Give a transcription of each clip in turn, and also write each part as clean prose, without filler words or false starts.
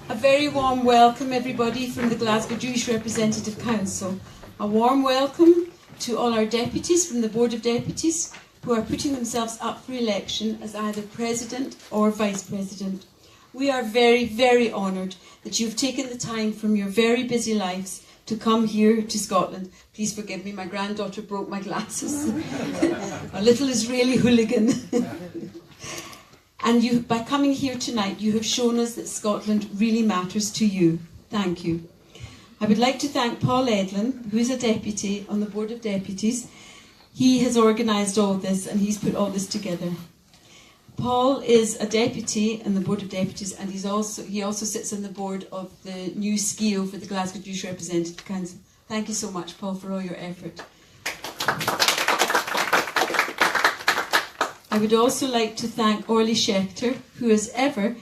A very warm welcome, everybody, from the Glasgow Jewish Representative Council. A warm welcome to all our deputies from the Board of Deputies who are putting themselves up for election as either President or Vice President. We are very, very honoured that you've taken the time from your very busy lives to come here to Scotland. Please forgive me, my granddaughter broke my glasses. A little Israeli hooligan. And by coming here tonight, you have shown us that Scotland really matters to you. Thank you. I would like to thank Paul Edlin, who is a deputy on the Board of Deputies. He has organised all this and he's put all this together. Paul is a deputy on the Board of Deputies, and he also sits on the board of the new SCIO for the Glasgow Jewish Representative Council. Thank you so much, Paul, for all your effort. I would also like to thank Orly Schechter, who as ever,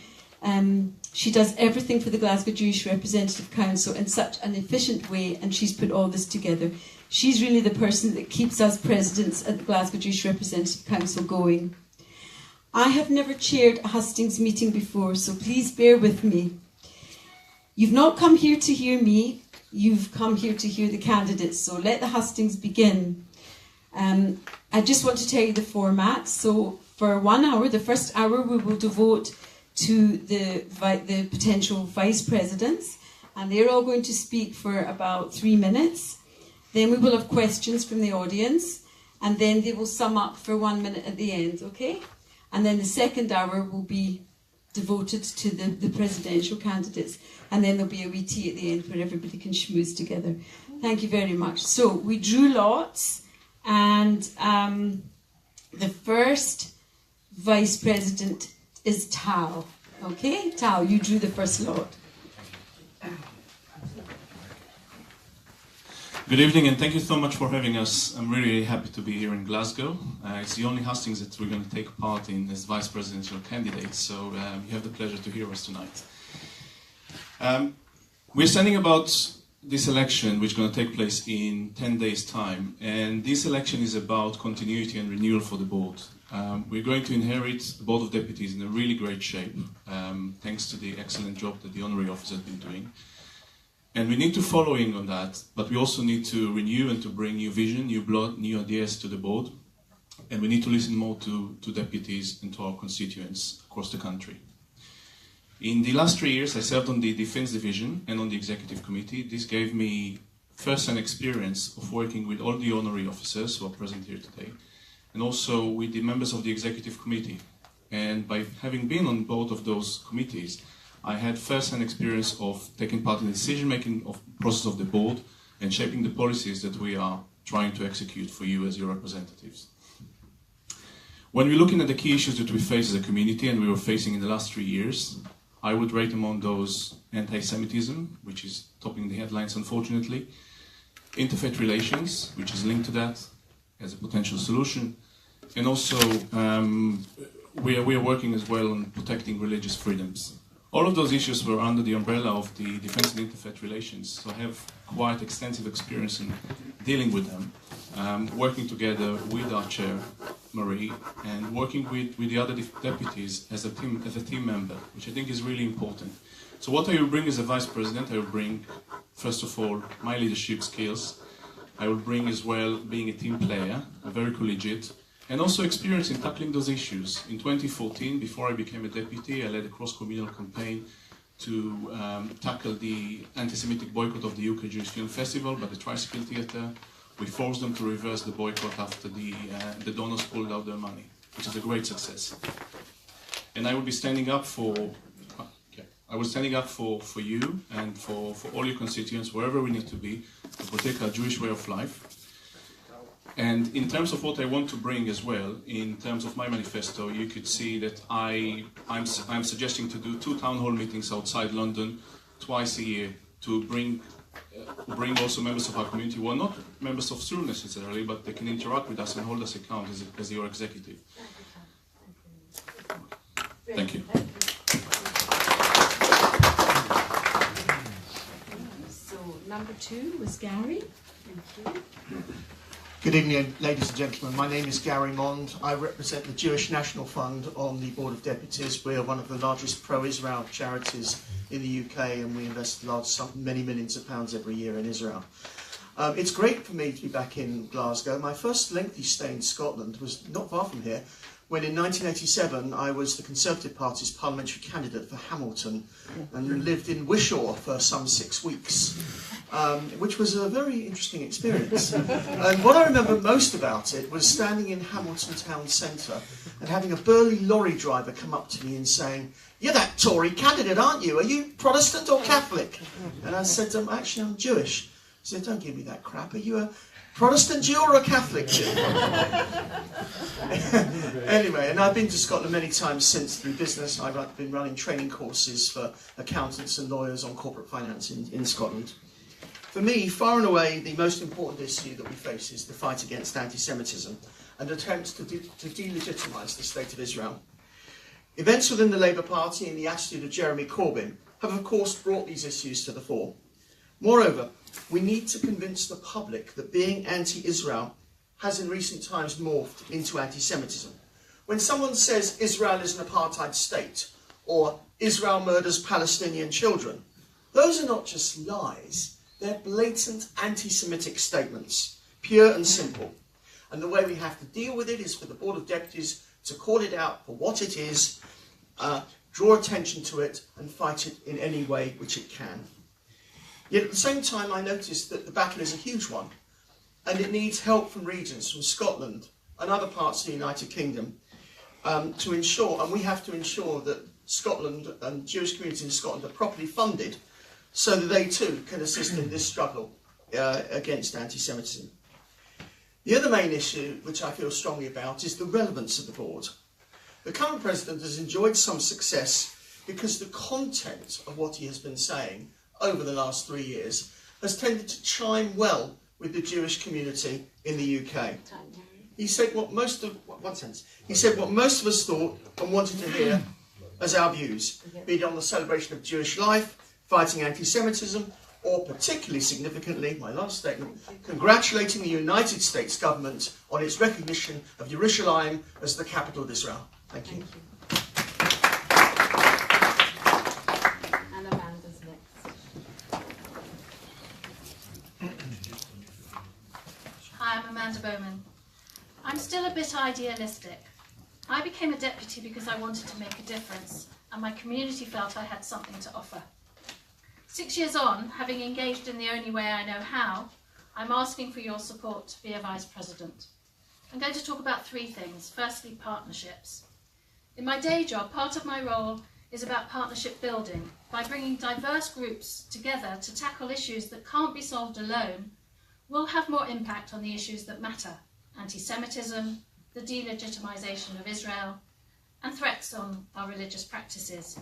she does everything for the Glasgow Jewish Representative Council in such an efficient way, and she's put all this together. She's really the person that keeps us presidents at the Glasgow Jewish Representative Council going. I have never chaired a Hustings meeting before, so please bear with me. You've not come here to hear me, you've come here to hear the candidates, so let the Hustings begin. I just want to tell you the format. So for 1 hour, the first hour, we will devote to the potential vice presidents, and they're all going to speak for about 3 minutes. Then we will have questions from the audience, and then they will sum up for 1 minute at the end, okay? And then the second hour will be devoted to the presidential candidates, and then there'll be a wee tea at the end where everybody can schmooze together. Thank you very much. So we drew lots, and the first vice president is Tal. Okay, Tal, you drew the first lot. Good evening, and thank you so much for having us. I'm really happy to be here in Glasgow. It's the only Hustings that we're going to take part in as vice presidential candidates, so you have the pleasure to hear us tonight. We're standing about this election, which is going to take place in 10 days' time, and this election is about continuity and renewal for the board. We're going to inherit the Board of Deputies in a really great shape, thanks to the excellent job that the honorary office has been doing. And we need to follow in on that, but we also need to renew and to bring new vision, new blood, new ideas to the board. And we need to listen more to deputies and to our constituents across the country. In the last 3 years, I served on the Defence Division and on the Executive Committee. This gave me first-hand experience of working with all the honorary officers who are present here today, and also with the members of the Executive Committee. And by having been on both of those committees, I had first-hand experience of taking part in the decision-making process of the board and shaping the policies that we are trying to execute for you as your representatives. When we're looking at the key issues that we face as a community and we were facing in the last 3 years, I would rate among those anti-Semitism, which is topping the headlines unfortunately, interfaith relations, which is linked to that as a potential solution, and also we are working as well on protecting religious freedoms. All of those issues were under the umbrella of the Defence and Interfaith Relations, so I have quite extensive experience in dealing with them, working together with our chair, Marie, and working with the other deputies as a team member, which I think is really important. So what I will bring as a vice president, I will bring, first of all, my leadership skills. I will bring as well being a team player, a very collegiate, and also experience in tackling those issues. In 2014, before I became a deputy, I led a cross-communal campaign to tackle the anti-Semitic boycott of the UK Jewish Film Festival by the Tricycle Theatre. We forced them to reverse the boycott after the donors pulled out their money, which is a great success. And I will be standing up for you and for all your constituents, wherever we need to be, to protect our Jewish way of life. And in terms of what I want to bring as well, in terms of my manifesto, you could see that I'm suggesting to do 2 town hall meetings outside London twice a year to bring also members of our community who are not members of SUR necessarily, but they can interact with us and hold us account as your executive. Thank you. So number 2 was Gary. Thank you. Good evening, ladies and gentlemen. My name is Gary Mond. I represent the Jewish National Fund on the Board of Deputies. We are one of the largest pro-Israel charities in the UK, and we invest many millions of pounds every year in Israel. It's great for me to be back in Glasgow. My first lengthy stay in Scotland was not far from here, when in 1987 I was the Conservative Party's parliamentary candidate for Hamilton and lived in Wishaw for some 6 weeks, which was a very interesting experience. And what I remember most about it was standing in Hamilton town centre and having a burly lorry driver come up to me and saying, "You're that Tory candidate, aren't you? Are you Protestant or Catholic?" And I said, "Actually, I'm Jewish." He said, "Don't give me that crap. Are you a Protestant Jew or a Catholic Jew?" Anyway, and I've been to Scotland many times since through business. I've been running training courses for accountants and lawyers on corporate finance in Scotland. For me, far and away, the most important issue that we face is the fight against anti-Semitism and attempts to delegitimise the State of Israel. Events within the Labour Party and the attitude of Jeremy Corbyn have, of course, brought these issues to the fore. Moreover, we need to convince the public that being anti-Israel has in recent times morphed into anti-Semitism. When someone says Israel is an apartheid state or Israel murders Palestinian children, those are not just lies, they're blatant anti-Semitic statements, pure and simple. And the way we have to deal with it is for the Board of Deputies to call it out for what it is, draw attention to it and fight it in any way which it can. Yet at the same time, I noticed that the battle is a huge one, and it needs help from regions, from Scotland and other parts of the United Kingdom, to ensure, and we have to ensure that Scotland and Jewish communities in Scotland are properly funded so that they too can assist in this struggle against anti-Semitism. The other main issue, which I feel strongly about, is the relevance of the board. The current president has enjoyed some success because the content of what he has been saying over the last 3 years has tended to chime well with the Jewish community in the UK. He said what most of us thought and wanted to hear as our views, be it on the celebration of Jewish life, fighting anti-Semitism, or particularly significantly, my last statement, congratulating the United States government on its recognition of Jerusalem as the capital of Israel. Thank you. Hi, I'm Amanda Bowman. I'm still a bit idealistic. I became a deputy because I wanted to make a difference, and my community felt I had something to offer. 6 years on, having engaged in the only way I know how, I'm asking for your support to be a vice president. I'm going to talk about 3 things. Firstly, partnerships. In my day job, part of my role is about partnership building. By bringing diverse groups together to tackle issues that can't be solved alone, we'll have more impact on the issues that matter: anti-Semitism, the delegitimisation of Israel, and threats on our religious practices.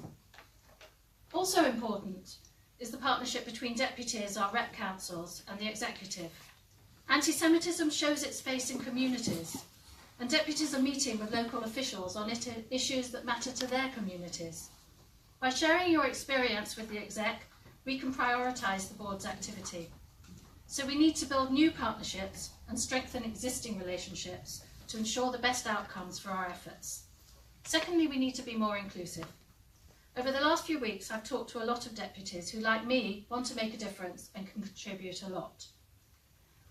Also important is the partnership between deputies, our rep councils, and the executive. Anti-Semitism shows its face in communities, and deputies are meeting with local officials on issues that matter to their communities. By sharing your experience with the exec, we can prioritise the board's activity. So we need to build new partnerships and strengthen existing relationships to ensure the best outcomes for our efforts. Secondly, we need to be more inclusive. Over the last few weeks, I've talked to a lot of deputies who, like me, want to make a difference and can contribute a lot.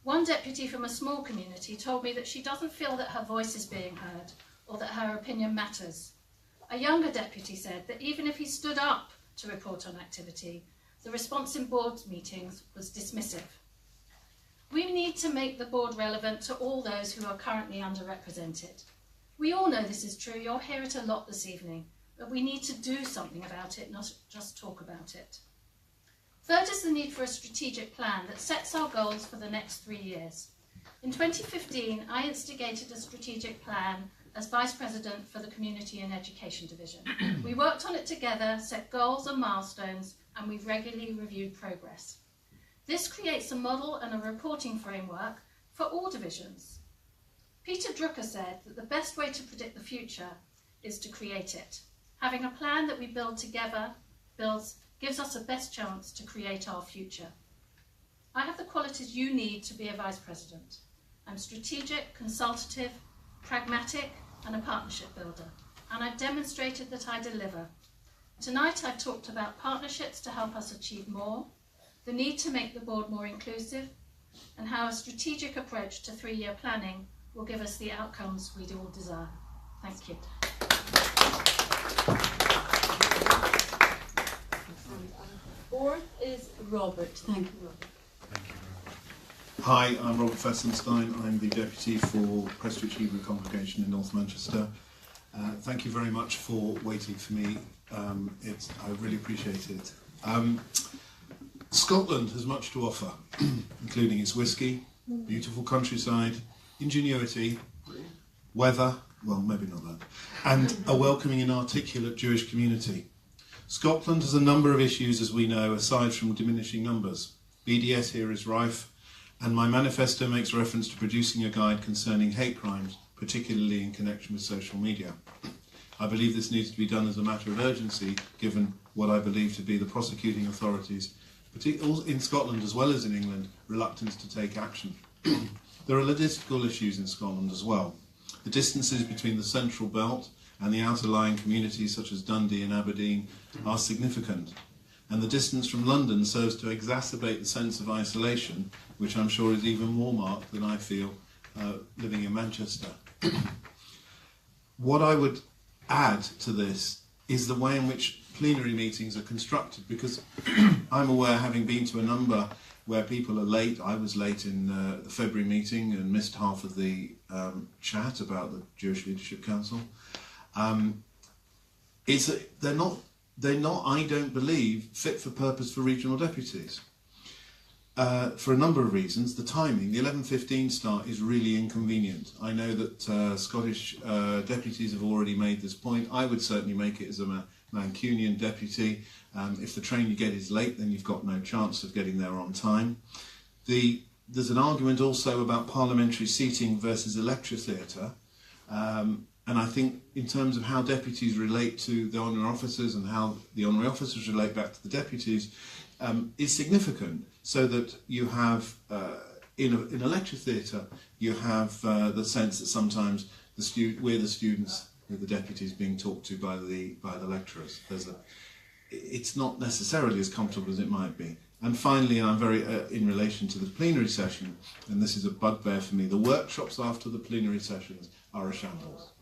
One deputy from a small community told me that she doesn't feel that her voice is being heard or that her opinion matters. A younger deputy said that even if he stood up to report on activity, the response in board meetings was dismissive. We need to make the board relevant to all those who are currently underrepresented. We all know this is true. You'll hear it a lot this evening, but we need to do something about it, not just talk about it. Third is the need for a strategic plan that sets our goals for the next 3 years. In 2015, I instigated a strategic plan as Vice President for the Community and Education Division. We worked on it together, set goals and milestones, and we've regularly reviewed progress. This creates a model and a reporting framework for all divisions. Peter Drucker said that the best way to predict the future is to create it. Having a plan that we build together gives us the best chance to create our future. I have the qualities you need to be a Vice President. I'm strategic, consultative, pragmatic, and a partnership builder, and I've demonstrated that I deliver. Tonight I've talked about partnerships to help us achieve more, the need to make the board more inclusive, and how a strategic approach to 3-year planning will give us the outcomes we all desire. Thank you. Fourth is Robert. Thank you, Robert. Hi, I'm Robert Fessenstein. I'm the Deputy for Prestwich Hebrew Congregation in North Manchester. Thank you very much for waiting for me. I really appreciate it. Scotland has much to offer, including its whisky, beautiful countryside, ingenuity, weather, well, maybe not that, and a welcoming and articulate Jewish community. Scotland has a number of issues, as we know, aside from diminishing numbers. BDS here is rife, and my manifesto makes reference to producing a guide concerning hate crimes, particularly in connection with social media. I believe this needs to be done as a matter of urgency, given what I believe to be the prosecuting authorities, particularly in Scotland as well as in England, reluctance to take action. There are logistical issues in Scotland as well. The distances between the central belt and the outer-lying communities such as Dundee and Aberdeen are significant, and the distance from London serves to exacerbate the sense of isolation, which I'm sure is even more marked than I feel living in Manchester. What I would add to this is the way in which plenary meetings are constructed, because I'm aware, having been to a number where people are late. I was late in the February meeting and missed half of the chat about the Jewish Leadership Council. They're not, I don't believe, fit for purpose for regional deputies. For a number of reasons. The timing, the 11:15 start is really inconvenient. I know that Scottish deputies have already made this point. I would certainly make it as a Mancunian deputy. If the train you get is late, then you've got no chance of getting there on time. There's an argument also about parliamentary seating versus a lecture theatre. And I think in terms of how deputies relate to the honorary officers and how the honorary officers relate back to the deputies is significant, so that you have, in a lecture theatre, you have the sense that sometimes we're the students, we're the deputies being talked to by the lecturers. It's not necessarily as comfortable as it might be. And finally, and I'm very in relation to the plenary session, and this is a bugbear for me, the workshops after the plenary sessions are a shambles.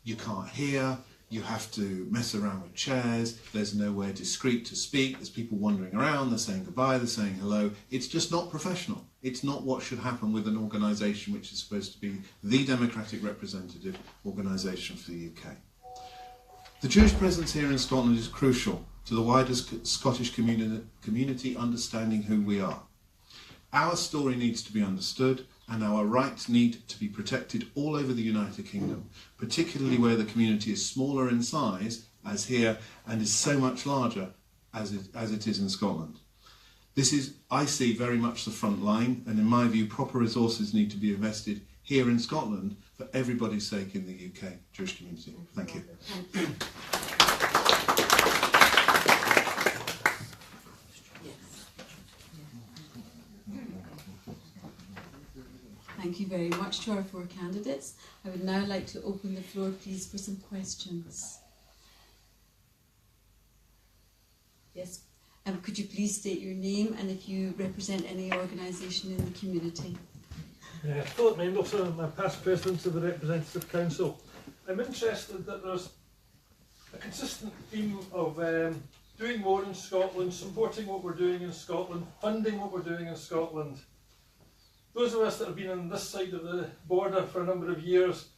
You can't hear, you have to mess around with chairs, there's nowhere discreet to speak, there's people wandering around, they're saying goodbye, they're saying hello. It's just not professional. It's not what should happen with an organisation which is supposed to be the democratic representative organisation for the UK. The Jewish presence here in Scotland is crucial to the wider Scottish community understanding who we are. Our story needs to be understood, and our rights need to be protected all over the United Kingdom, particularly where the community is smaller in size, as here, and is so much larger as it is in Scotland. This is, I see, very much the front line, and in my view, proper resources need to be invested here in Scotland for everybody's sake in the UK Jewish community. Thank you. Thank you very much to our 4 candidates. I would now like to open the floor, please, for some questions. Yes, could you please state your name and if you represent any organisation in the community? Philip Mendelson, I'm a past president of the Representative Council. I'm interested that there's a consistent theme of doing more in Scotland, supporting what we're doing in Scotland, funding what we're doing in Scotland. Those of us that have been on this side of the border for a number of years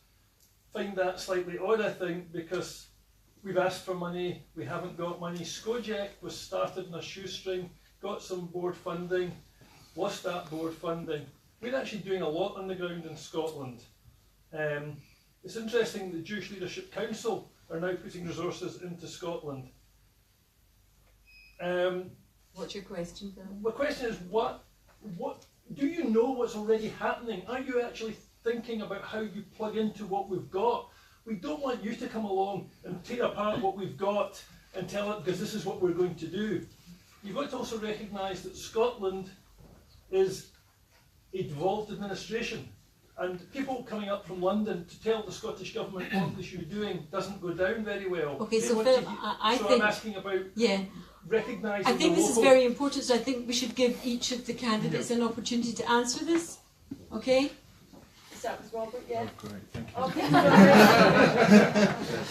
find that slightly odd, I think, because we've asked for money, we haven't got money. Skojek was started in a shoestring, got some board funding, lost that board funding. We're actually doing a lot on the ground in Scotland. It's interesting the Jewish Leadership Council are now putting resources into Scotland. What's your question, Phil? The question is, what do you know what's already happening? Are you actually thinking about how you plug into what we've got? We don't want you to come along and tear apart what we've got and tell it because this is what we're going to do. You've got to also recognise that Scotland is a devolved administration. And people coming up from London to tell the Scottish Government what they should be doing doesn't go down very well. Okay, They so want Philip, to I so think... I'm asking about Yeah. recognising I think the this is local... very important, so I think we should give each of the candidates an opportunity to answer this. Okay? Start with Robert, yeah? Oh, great, thank you. Okay.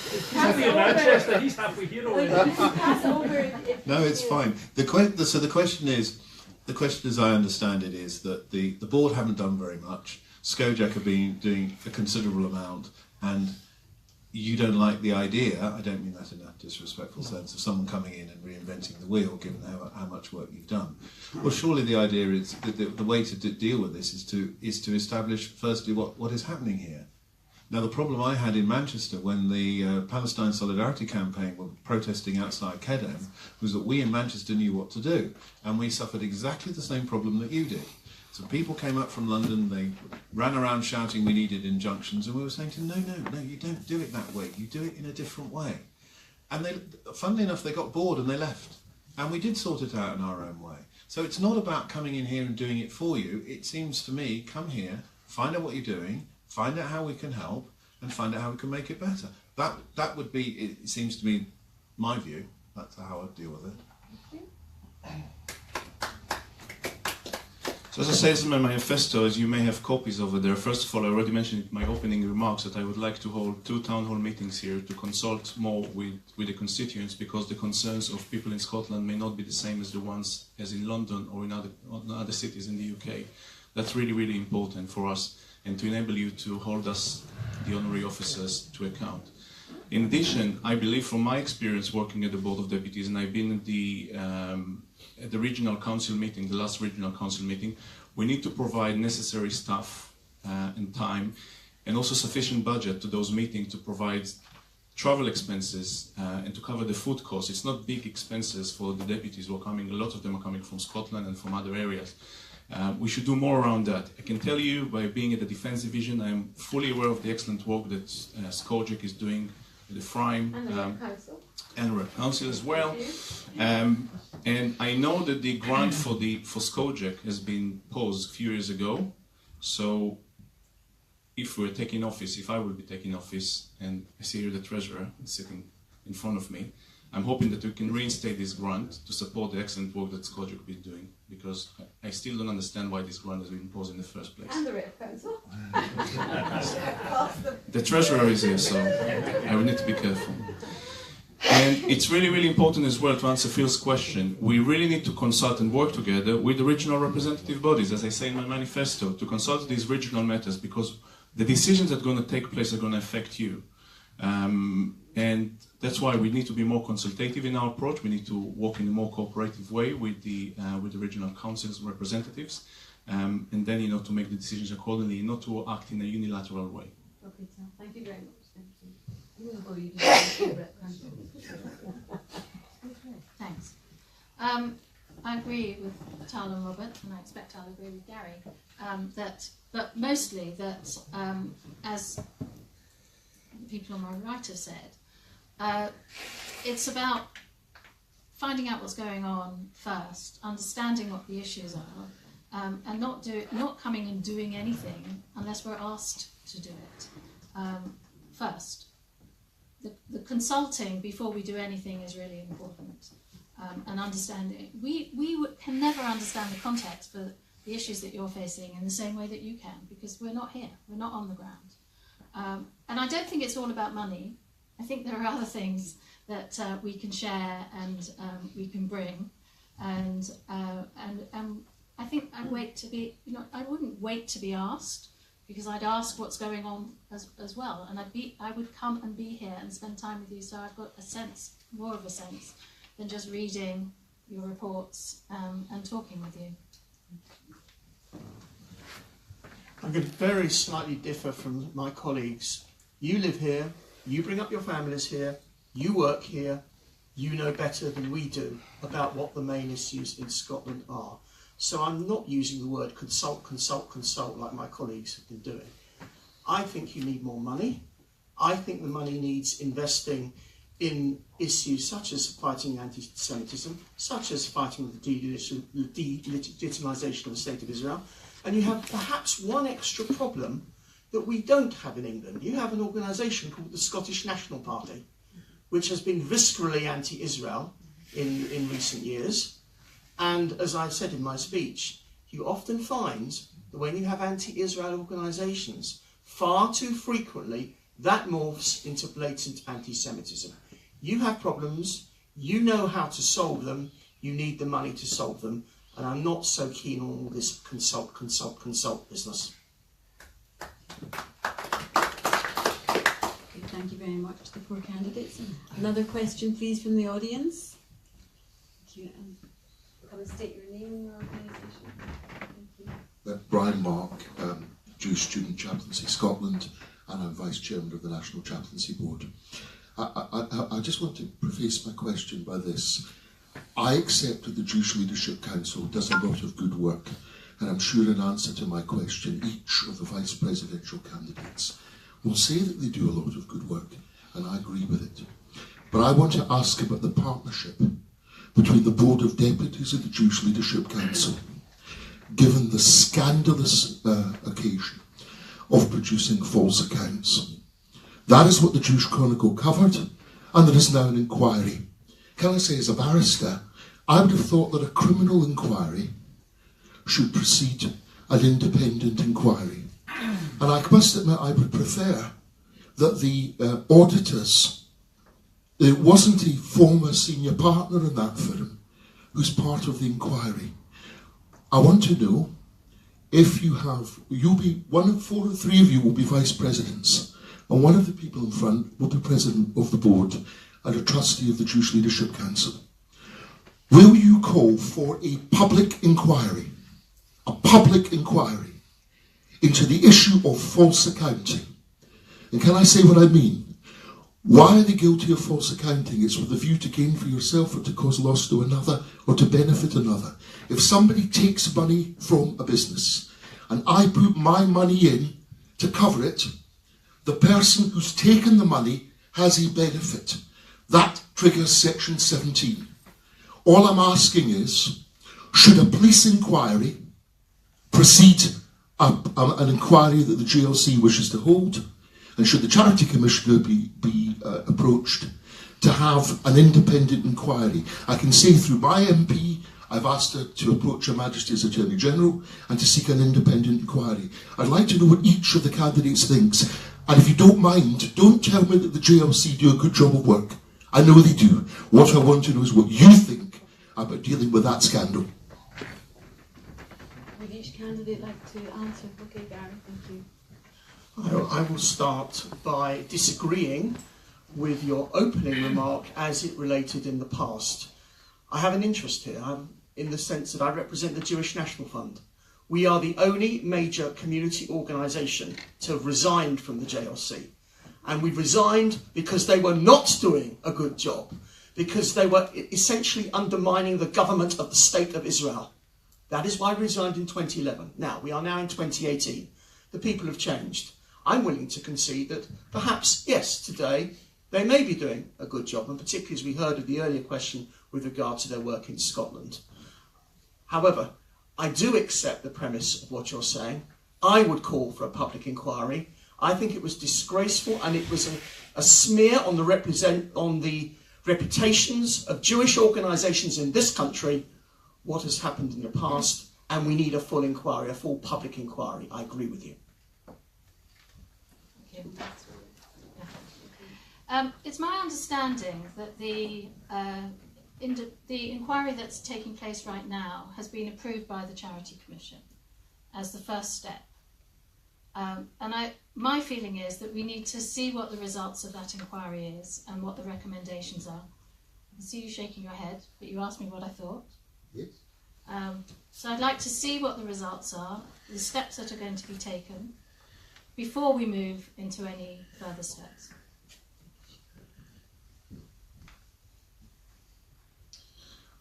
He's happy in Manchester, he's halfway here already. Pass over if No, it's fine. So the question is, as I understand it, is that the board haven't done very much. Skojak have been doing a considerable amount, and you don't like the idea, I don't mean that in a disrespectful sense, of someone coming in and reinventing the wheel, given how much work you've done. Well, surely the idea is that the way to deal with this is to establish, firstly, what is happening here. Now, the problem I had in Manchester when the Palestine Solidarity Campaign were protesting outside Kedem was that we in Manchester knew what to do, and we suffered exactly the same problem that you did. So people came up from London, they ran around shouting we needed injunctions, and we were saying to them, no, you don't do it that way, you do it in a different way. And they, funnily enough, they got bored and they left. And we did sort it out in our own way. So it's not about coming in here and doing it for you. It seems to me, come here, find out what you're doing, find out how we can help, and find out how we can make it better. That would be, it seems to me, my view. That's how I'd deal with it. So as I said in my manifesto, as you may have copies over there, first of all, I already mentioned in my opening remarks that I would like to hold 2 town hall meetings here to consult more with the constituents, because the concerns of people in Scotland may not be the same as the ones as in London or in other cities in the UK. That's really, really important for us, and to enable you to hold us, the honorary officers, to account. In addition, I believe from my experience working at the Board of Deputies, and I've been at the regional council meeting, the last regional council meeting, we need to provide necessary staff and time, and also sufficient budget to those meetings to provide travel expenses and to cover the food costs. It's not big expenses for the deputies who are coming. A lot of them are coming from Scotland and from other areas. We should do more around that. I can tell you, by being at the Defence Division, I am fully aware of the excellent work that Skojak is doing with the FRIME and the Rep Council as well. And I know that the grant for Skojak has been paused a few years ago. So if we're taking office, if I will be taking office, and I see here the Treasurer sitting in front of me, I'm hoping that we can reinstate this grant to support the excellent work that Skojak will be doing, because I still don't understand why this grant has been imposed in the first place. And the Rep Council. The Treasurer is here, so I will need to be careful. And it's really, really important as well to answer Phil's question. We really need to consult and work together with the regional representative bodies, as I say in my manifesto, to consult these regional matters, because the decisions that are going to take place are going to affect you. And that's why we need to be more consultative in our approach. We need to work in a more cooperative way with the regional councils representatives, and then, to make the decisions accordingly, not to act in a unilateral way. Okay, so thank you very much. Thank you. I'm going to go you to the Rep Council. Thanks. I agree with Tal and Robert, and I expect I'll agree with Gary, but mostly that, as the people on my right have said, it's about finding out what's going on first, understanding what the issues are, and not coming and doing anything unless we're asked to do it first. The consulting before we do anything is really important, and understanding. We can never understand the context for the issues that you're facing in the same way that you can, because we're not here, we're not on the ground. And I don't think it's all about money. I think there are other things that we can share and we can bring, and I think I wouldn't wait to be asked, because I'd ask what's going on as well, and I would come and be here and spend time with you, so I've got more of a sense than just reading your reports and talking with you. I'm going to very slightly differ from my colleagues. You live here, you bring up your families here, you work here, you know better than we do about what the main issues in Scotland are. So I'm not using the word consult like my colleagues have been doing. I think you need more money. I think the money needs investing in issues such as fighting anti-Semitism, such as fighting the delegitimisation of the State of Israel. And you have perhaps one extra problem that we don't have in England. You have an organisation called the Scottish National Party, which has been viscerally anti-Israel in recent years. And as I said in my speech, you often find that when you have anti-Israel organisations, far too frequently that morphs into blatant anti-Semitism. You have problems, you know how to solve them, you need the money to solve them, and I'm not so keen on all this consult business. Okay, thank you very much to the four candidates. Another question, please, from the audience. Thank you. Come and state your name and your organisation. Thank you. Brian Mark, Jewish Student Chaplaincy Scotland, and I'm Vice Chairman of the National Chaplaincy Board. I just want to preface my question by this. I accept that the Jewish Leadership Council does a lot of good work, and I'm sure in answer to my question, each of the vice presidential candidates will say that they do a lot of good work, and I agree with it. But I want to ask about the partnership between the Board of Deputies and the Jewish Leadership Council, given the scandalous occasion of producing false accounts. That is what the Jewish Chronicle covered, and there is now an inquiry. Can I say, as a barrister, I would have thought that a criminal inquiry should precede an independent inquiry. And I must admit, I would prefer that the auditors, it wasn't a former senior partner in that firm who's part of the inquiry. I want to know if you'll be, one of four or three of you will be vice presidents, and one of the people in front will be president of the board and a trustee of the Jewish Leadership Council. Will you call for a public inquiry into the issue of false accounting? And can I say what I mean? Why are they guilty of false accounting? It's with a view to gain for yourself or to cause loss to another or to benefit another. If somebody takes money from a business and I put my money in to cover it, the person who's taken the money has a benefit. That triggers Section 17. All I'm asking is, should a police inquiry precede an inquiry that the GLC wishes to hold? And should the Charity Commissioner be approached to have an independent inquiry? I can say through my MP, I've asked her to approach Her Majesty's Attorney General and to seek an independent inquiry. I'd like to know what each of the candidates thinks. And if you don't mind, don't tell me that the GLC do a good job of work. I know they do. What I want to know is what you think about dealing with that scandal. Would each candidate like to answer? Okay, Gary, thank you. I will start by disagreeing with your opening remark as it related in the past. I have an interest here in the sense that I represent the Jewish National Fund. We are the only major community organisation to have resigned from the JLC. And we've resigned because they were not doing a good job, because they were essentially undermining the government of the State of Israel. That is why we resigned in 2011. Now, we are now in 2018. The people have changed. I'm willing to concede that perhaps, yes, today they may be doing a good job, and particularly as we heard of the earlier question with regard to their work in Scotland. However, I do accept the premise of what you're saying. I would call for a public inquiry. I think it was disgraceful, and it was a smear on the reputations of Jewish organisations in this country, what has happened in the past, and we need a full inquiry, a full public inquiry. I agree with you. It's my understanding that the inquiry that's taking place right now has been approved by the Charity Commission as the first step. My feeling is that we need to see what the results of that inquiry is and what the recommendations are. I see you shaking your head, but you asked me what I thought. Yes. So I'd like to see what the results are, the steps that are going to be taken, before we move into any further steps.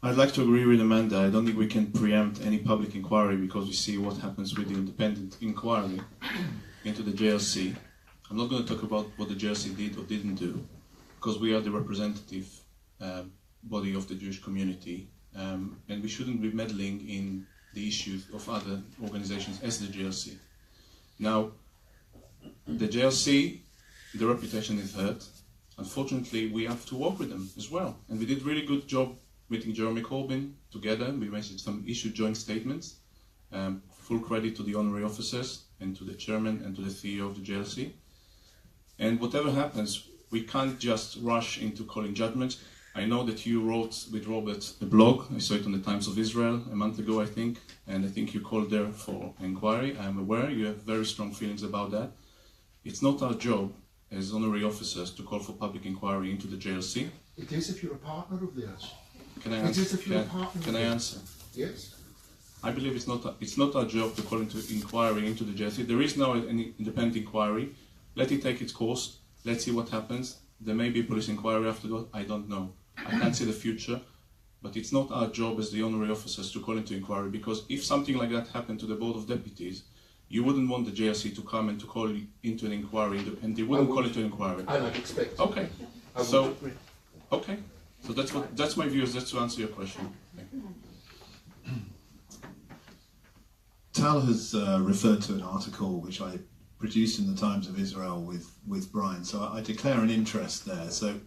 I'd like to agree with Amanda. I don't think we can preempt any public inquiry because we see what happens with the independent inquiry into the JLC. I'm not going to talk about what the JLC did or didn't do, because we are the representative body of the Jewish community, and we shouldn't be meddling in the issues of other organizations as the JLC. Now, The JLC, the reputation is hurt. Unfortunately, we have to work with them as well. And we did a really good job meeting Jeremy Corbyn together. We issued some joint statements. Full credit to the honorary officers and to the chairman and to the CEO of the JLC. And whatever happens, we can't just rush into calling judgments. I know that you wrote with Robert a blog. I saw it on the Times of Israel a month ago, I think. And I think you called there for inquiry. I'm aware you have very strong feelings about that. It's not our job as honorary officers to call for public inquiry into the JLC. It is if you're a partner of theirs. Can I answer? It is if you're a partner. Can I answer? Yes. I believe it's not our job to call into inquiry into the JLC. There is now an independent inquiry. Let it take its course. Let's see what happens. There may be a police inquiry afterward. I don't know. I can't see the future. But it's not our job as the honorary officers to call into inquiry, because if something like that happened to the Board of Deputies, you wouldn't want the JLC to come and to call into an inquiry, and they wouldn't call it an inquiry. I might expect. Okay. So, okay. So that's my views. That's to answer your question. Thank you. Tal has referred to an article which I produced in the Times of Israel with Brian, so I declare an interest there. So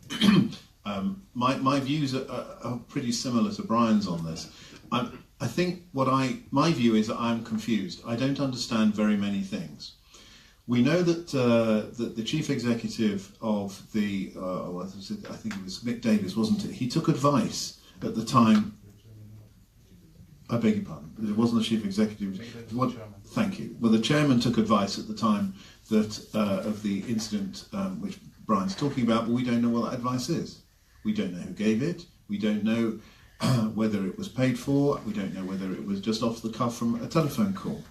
my views are pretty similar to Brian's on this. I think my view is that I'm confused. I don't understand very many things. We know that the chief executive of the, I think it was Mick Davis, wasn't it? He took advice at the time. I beg your pardon. It wasn't the chief executive. Thank you. Well, the chairman took advice at the time that of the incident which Brian's talking about, but we don't know what that advice is. We don't know who gave it. We don't know whether it was paid for. We don't know whether it was just off the cuff from a telephone call.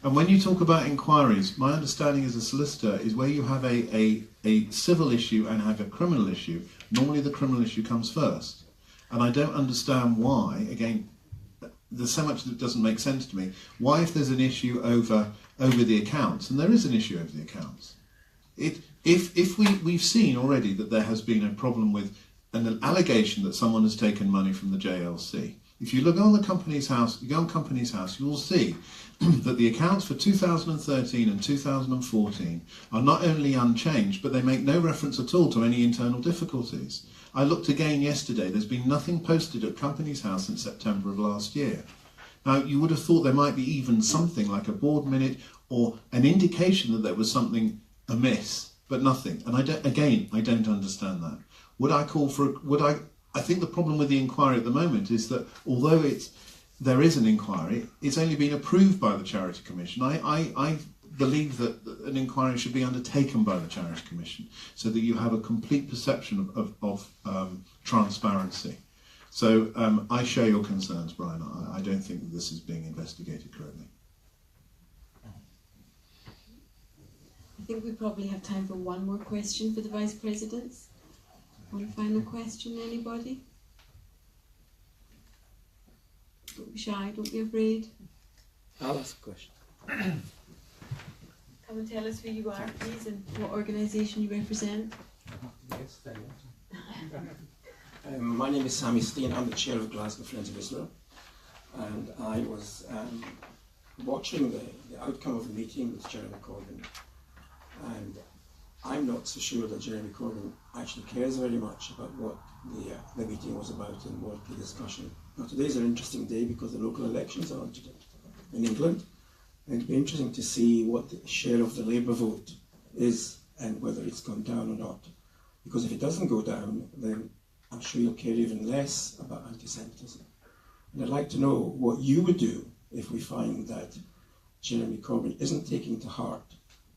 And when you talk about inquiries, my understanding as a solicitor is where you have a civil issue and have a criminal issue, normally the criminal issue comes first. And I don't understand why, again, there's so much that doesn't make sense to me. Why, if there's an issue over the accounts, and there is an issue over the accounts, if we've seen already that there has been a problem with an allegation that someone has taken money from the JLC. If you look on the Companies House, you go on Companies House, you will see that the accounts for 2013 and 2014 are not only unchanged, but they make no reference at all to any internal difficulties. I looked again yesterday, there's been nothing posted at Companies House since September of last year. Now, you would have thought there might be even something like a board minute or an indication that there was something amiss, but nothing. And I don't understand that. I think the problem with the inquiry at the moment is that although there is an inquiry, it's only been approved by the Charity Commission. I believe that an inquiry should be undertaken by the Charity Commission so that you have a complete perception of transparency. So I share your concerns, Brian. I don't think that this is being investigated correctly. I think we probably have time for one more question for the Vice Presidents. One final question, anybody? Don't be shy, don't be afraid. I'll ask a question. Come and tell us who you are, please, and what organisation you represent. Yes, there you are. My name is Sami Steen. I'm the chair of Glasgow Friends of Israel. And I was watching the outcome of the meeting with Jeremy Corbyn. And I'm not so sure that Jeremy Corbyn actually cares very much about what the meeting was about and what the discussion. Now, today's an interesting day because the local elections are on today in England. And it'll be interesting to see what the share of the Labour vote is and whether it's gone down or not. Because if it doesn't go down, then I'm sure you'll care even less about anti-Semitism. And I'd like to know what you would do if we find that Jeremy Corbyn isn't taking to heart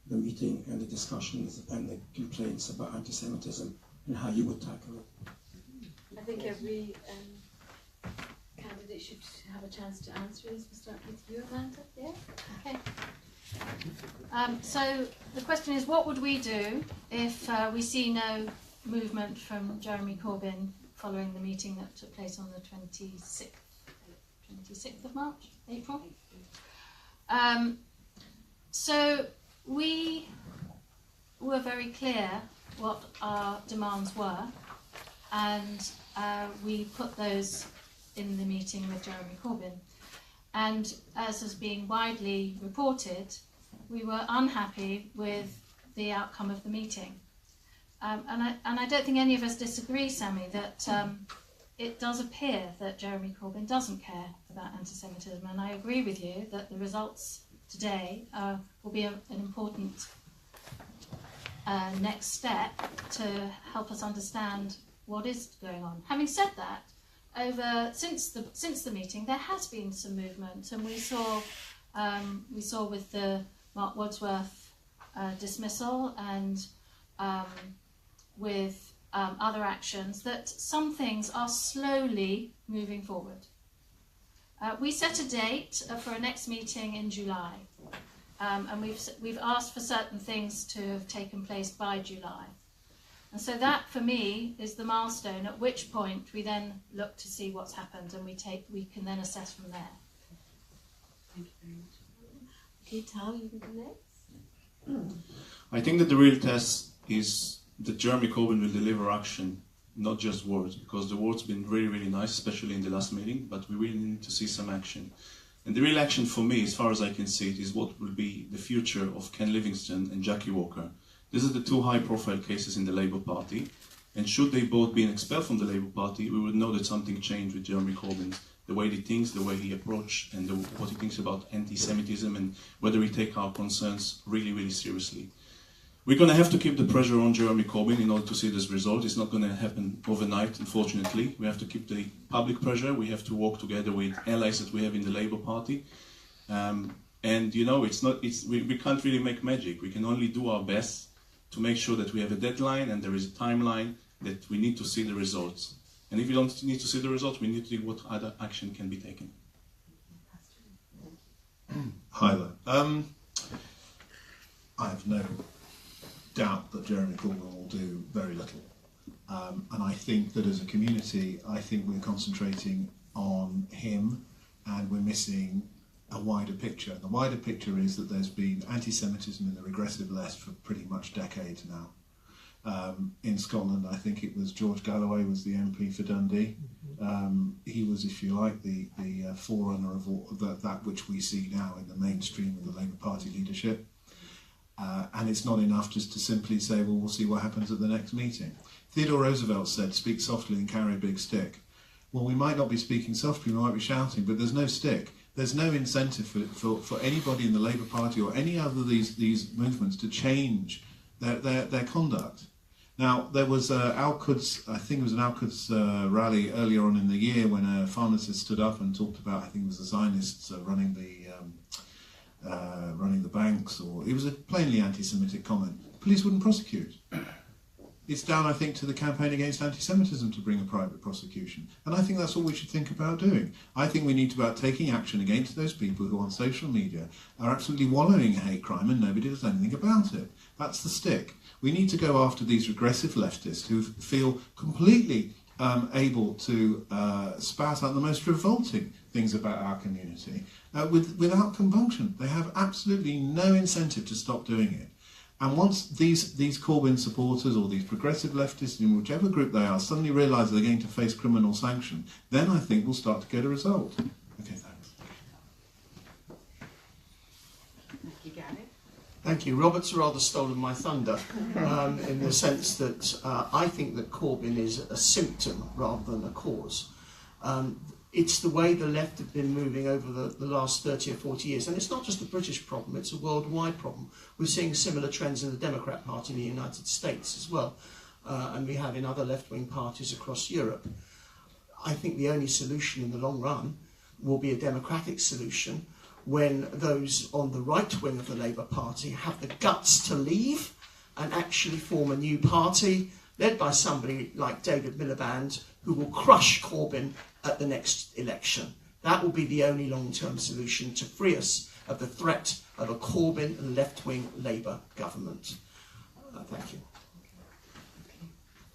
the meeting and the discussions and the complaints about anti-Semitism and how you would tackle it. I think every candidate should have a chance to answer this. We'll start with you, Amanda. Yeah? Okay. So the question is, what would we do if we see no movement from Jeremy Corbyn following the meeting that took place on the 26th of March, April? So we were very clear what our demands were, and we put those in the meeting with Jeremy Corbyn. And as has been widely reported, we were unhappy with the outcome of the meeting. And I don't think any of us disagree, Sammy, that it does appear that Jeremy Corbyn doesn't care about anti-Semitism, and I agree with you that the results today will be an important next step to help us understand what is going on. Having said that, since the meeting, there has been some movement, and we saw with the Mark Wadsworth dismissal and with other actions that some things are slowly moving forward. We set a date for a next meeting in July, and we've asked for certain things to have taken place by July. And so that, for me, is the milestone at which point we then look to see what's happened, and we can then assess from there. Thank you very much. Okay, Tal, you can go next. I think that the real test is that Jeremy Corbyn will deliver action, not just words, because the words have been really, really nice, especially in the last meeting, but we really need to see some action. And the real action for me, as far as I can see it, is what will be the future of Ken Livingstone and Jackie Walker. These are the two high-profile cases in the Labour Party, and should they both be expelled from the Labour Party, we would know that something changed with Jeremy Corbyn, the way he thinks, the way he approaches, and what he thinks about anti-Semitism, and whether we take our concerns really, really seriously. We're going to have to keep the pressure on Jeremy Corbyn in order to see this result. It's not going to happen overnight, unfortunately. We have to keep the public pressure. We have to work together with allies that we have in the Labour Party. And you know, we can't really make magic. We can only do our best to make sure that we have a deadline and there is a timeline that we need to see the results. And if we don't need to see the results, we need to see what other action can be taken. Hi there. I have no doubt that Jeremy Corbyn will do very little. And I think that as a community, I think we're concentrating on him and we're missing a wider picture. The wider picture is that there's been anti-Semitism in the regressive left for pretty much decades now. In Scotland, I think it was George Galloway was the MP for Dundee. He was, if you like, the forerunner of that which we see now in the mainstream of the Labour Party leadership. And it's not enough just to simply say, well, we'll see what happens at the next meeting. Theodore Roosevelt said, speak softly and carry a big stick. Well, we might not be speaking softly, we might be shouting, but there's no stick. There's no incentive for anybody in the Labour Party or any other of these movements to change their conduct. Now, there was Al Quds, I think it was an Al Quds rally earlier on in the year when a pharmacist stood up and talked about, I think it was the Zionists running the banks, or it was a plainly anti-Semitic comment. Police wouldn't prosecute. It's down, I think, to the campaign against anti-Semitism to bring a private prosecution. And I think that's what we should think about doing. I think we need to about taking action against those people who on social media are absolutely wallowing in hate crime and nobody does anything about it. That's the stick. We need to go after these regressive leftists who feel completely able to spout out the most revolting things about our community without compunction. They have absolutely no incentive to stop doing it. And once these Corbyn supporters or these progressive leftists, in whichever group they are, suddenly realise they're going to face criminal sanction, then I think we'll start to get a result. Okay, thanks. Thank you, Gary. Thank you. Robert's rather stolen my thunder in the sense that I think that Corbyn is a symptom rather than a cause. It's the way the left have been moving over the last 30 or 40 years. And it's not just a British problem, it's a worldwide problem. We're seeing similar trends in the Democrat Party in the United States as well. And we have in other left-wing parties across Europe. I think the only solution in the long run will be a democratic solution when those on the right wing of the Labour Party have the guts to leave and actually form a new party led by somebody like David Miliband, who will crush Corbyn at the next election. That will be the only long-term solution to free us of the threat of a Corbyn left-wing Labour government. Thank you. Okay.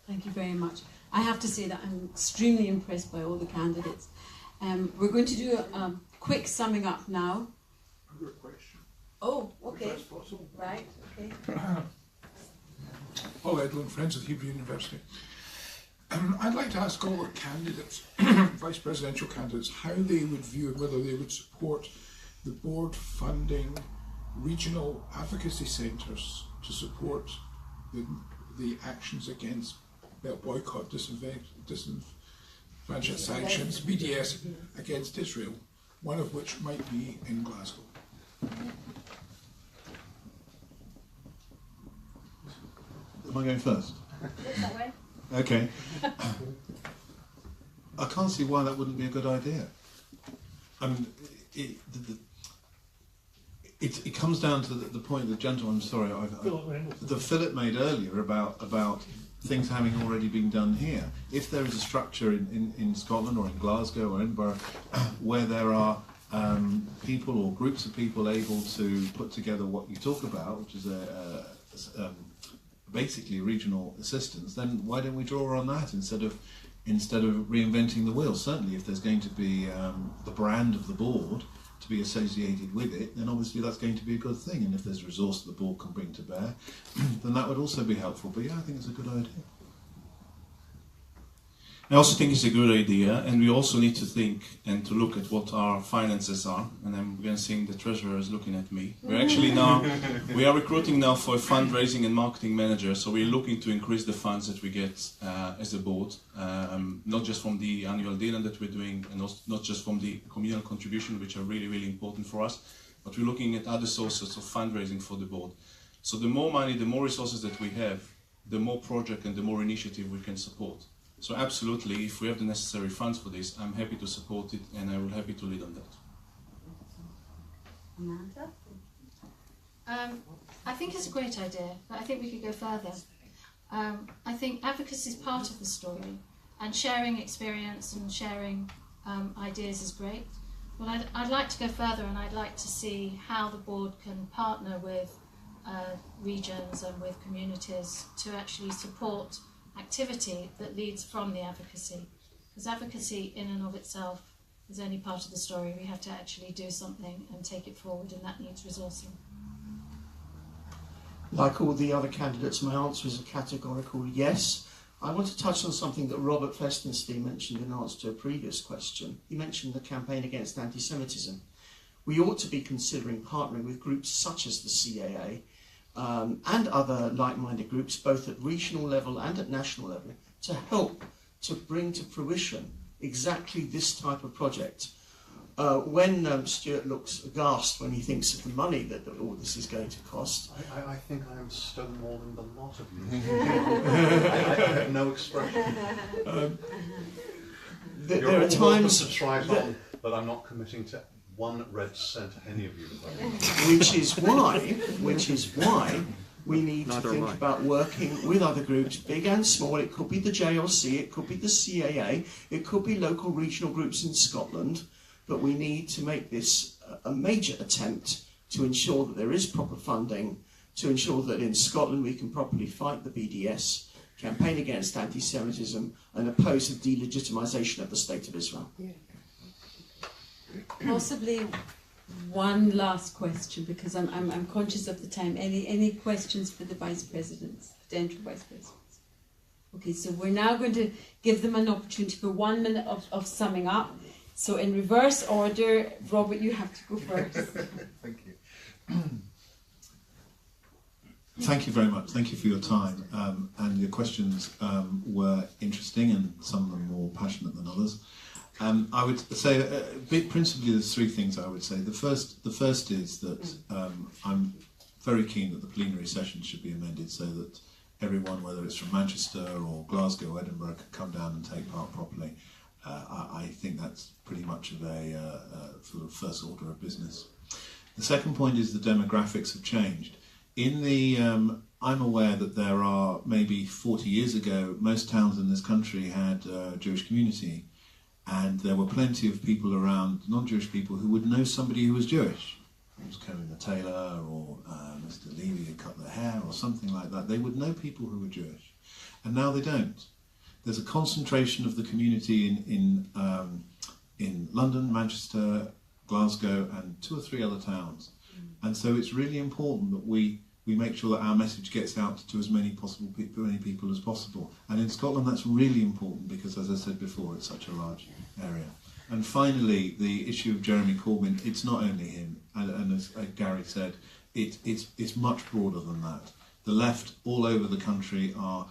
Thank you very much. I have to say that I'm extremely impressed by all the candidates. We're going to do a quick summing up now. I've got a question. Oh, okay. If that's possible. Right, okay. Paul Edlund, Friends of Hebrew University. I'd like to ask all the candidates, vice presidential candidates, how they would view and whether they would support the board funding regional advocacy centres to support the actions against boycott, disenfranchisement sanctions, BDS against Israel, one of which might be in Glasgow. Am I going first? That way. Okay. I can't see why that wouldn't be a good idea. I mean, it comes down to the point that gentleman, the Philip made earlier about things having already been done here. If there is a structure in Scotland or in Glasgow or Edinburgh where there are people or groups of people able to put together what you talk about, which is basically regional assistance, then why don't we draw on that instead of reinventing the wheel? Certainly, if there's going to be the brand of the board to be associated with it, then obviously that's going to be a good thing. And if there's a resource that the board can bring to bear, then that would also be helpful. But yeah, I think it's a good idea. I also think it's a good idea, and we also need to think and to look at what our finances are. And I'm going to think the treasurer is looking at me. We're actually now, we are recruiting now for a fundraising and marketing manager, so we're looking to increase the funds that we get as a board, not just from the annual dinner that we're doing, and also not just from the communal contribution, which are really, really important for us, but we're looking at other sources of fundraising for the board. So the more money, the more resources that we have, the more project and the more initiative we can support. So absolutely, if we have the necessary funds for this, I'm happy to support it, and I will happy to lead on that. Amanda? I think it's a great idea, but I think we could go further. I think advocacy is part of the story, and sharing experience and sharing ideas is great. But I'd like to go further, and I'd like to see how the board can partner with regions and with communities to actually support activity that leads from the advocacy. Because advocacy in and of itself is only part of the story. We have to actually do something and take it forward, and that needs resourcing. Like all the other candidates, my answer is a categorical yes. I want to touch on something that Robert Festenstein mentioned in answer to a previous question. He mentioned the campaign against anti-Semitism. We ought to be considering partnering with groups such as the CAA and other like-minded groups, both at regional level and at national level, to help to bring to fruition exactly this type of project. When Stuart looks aghast when he thinks of the money that all this is going to cost. I think I am stonewalling the lot of you. I have no expression. There are times to try it on, but I'm not committing to 1 red cent to any of you. Which is why we need to think about working with other groups, big and small. It could be the JLC, it could be the CAA, it could be local regional groups in Scotland, but we need to make this a major attempt to ensure that there is proper funding, to ensure that in Scotland we can properly fight the BDS, campaign against anti-Semitism, and oppose the delegitimisation of the State of Israel. Yeah. Possibly one last question, because I'm conscious of the time. Any questions for the vice presidents, potential vice presidents? Okay, so we're now going to give them an opportunity for 1 minute of summing up. So in reverse order, Robert, you have to go first. Thank you. Thank you very much. Thank you for your time. And your questions were interesting, and some of them more passionate than others. I would say, principally, there's 3 things I would say. The first is that I'm very keen that the plenary session should be amended so that everyone, whether it's from Manchester or Glasgow or Edinburgh, can come down and take part properly. I think that's pretty much of a sort of first order of business. The second point is the demographics have changed. In the, I'm aware that there are, maybe 40 years ago, most towns in this country had a Jewish community, and there were plenty of people around, non-Jewish people, who would know somebody who was Jewish. It was Cohen the tailor, or Mr. Levy who cut their hair, or something like that. They would know people who were Jewish, and now they don't. There's a concentration of the community in London, Manchester, Glasgow, and 2 or 3 other towns. And so it's really important that we make sure that our message gets out to as many people as possible. And in Scotland, that's really important because, as I said before, it's such a large area. And finally, the issue of Jeremy Corbyn, it's not only him. And as Gary said, it's much broader than that. the left all over the country are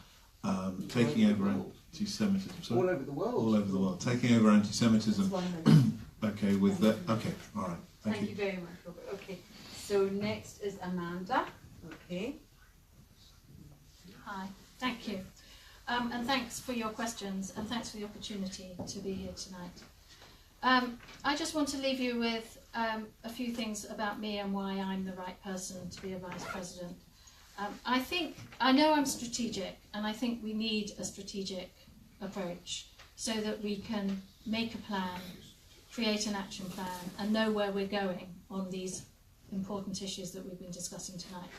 taking over anti-Semitism. Sorry? All over the world. All over the world, taking over anti-Semitism. Okay, with that. Okay, all right. Thank you very much, Robert. Okay, so next is Amanda. Okay. Hi, thank you. And thanks for your questions, and thanks for the opportunity to be here tonight. I just want to leave you with a few things about me and why I'm the right person to be a Vice President. I know I'm strategic, and I think we need a strategic approach so that we can make a plan, create an action plan, and know where we're going on these important issues that we've been discussing tonight.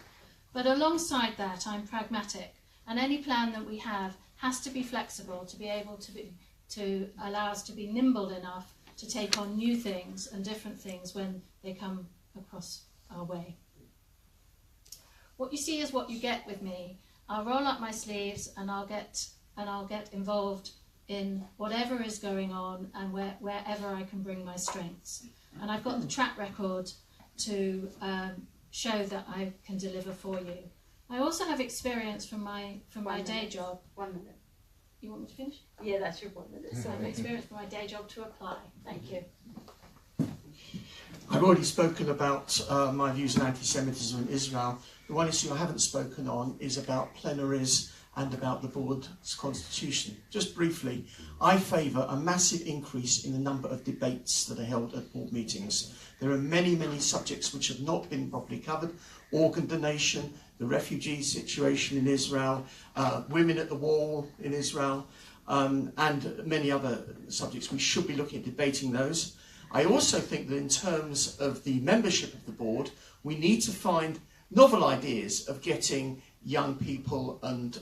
But alongside that, I'm pragmatic, and any plan that we have has to be flexible to be able to allow us to be nimble enough to take on new things and different things when they come across our way. What you see is what you get with me. I'll roll up my sleeves and I'll get involved in whatever is going on and wherever I can bring my strengths. And I've got the track record to show that I can deliver for you. I also have experience from my day job. 1 minute. You want me to finish? Yeah, that's your 1 minute. So I have experience from my day job to apply. Thank you. I've already spoken about my views on anti-Semitism in Israel. The one issue I haven't spoken on is about plenaries and about the board's constitution. Just briefly, I favour a massive increase in the number of debates that are held at board meetings. There are many, many subjects which have not been properly covered. Organ donation, the refugee situation in Israel, women at the wall in Israel, and many other subjects. We should be looking at debating those. I also think that in terms of the membership of the board, we need to find novel ideas of getting young people and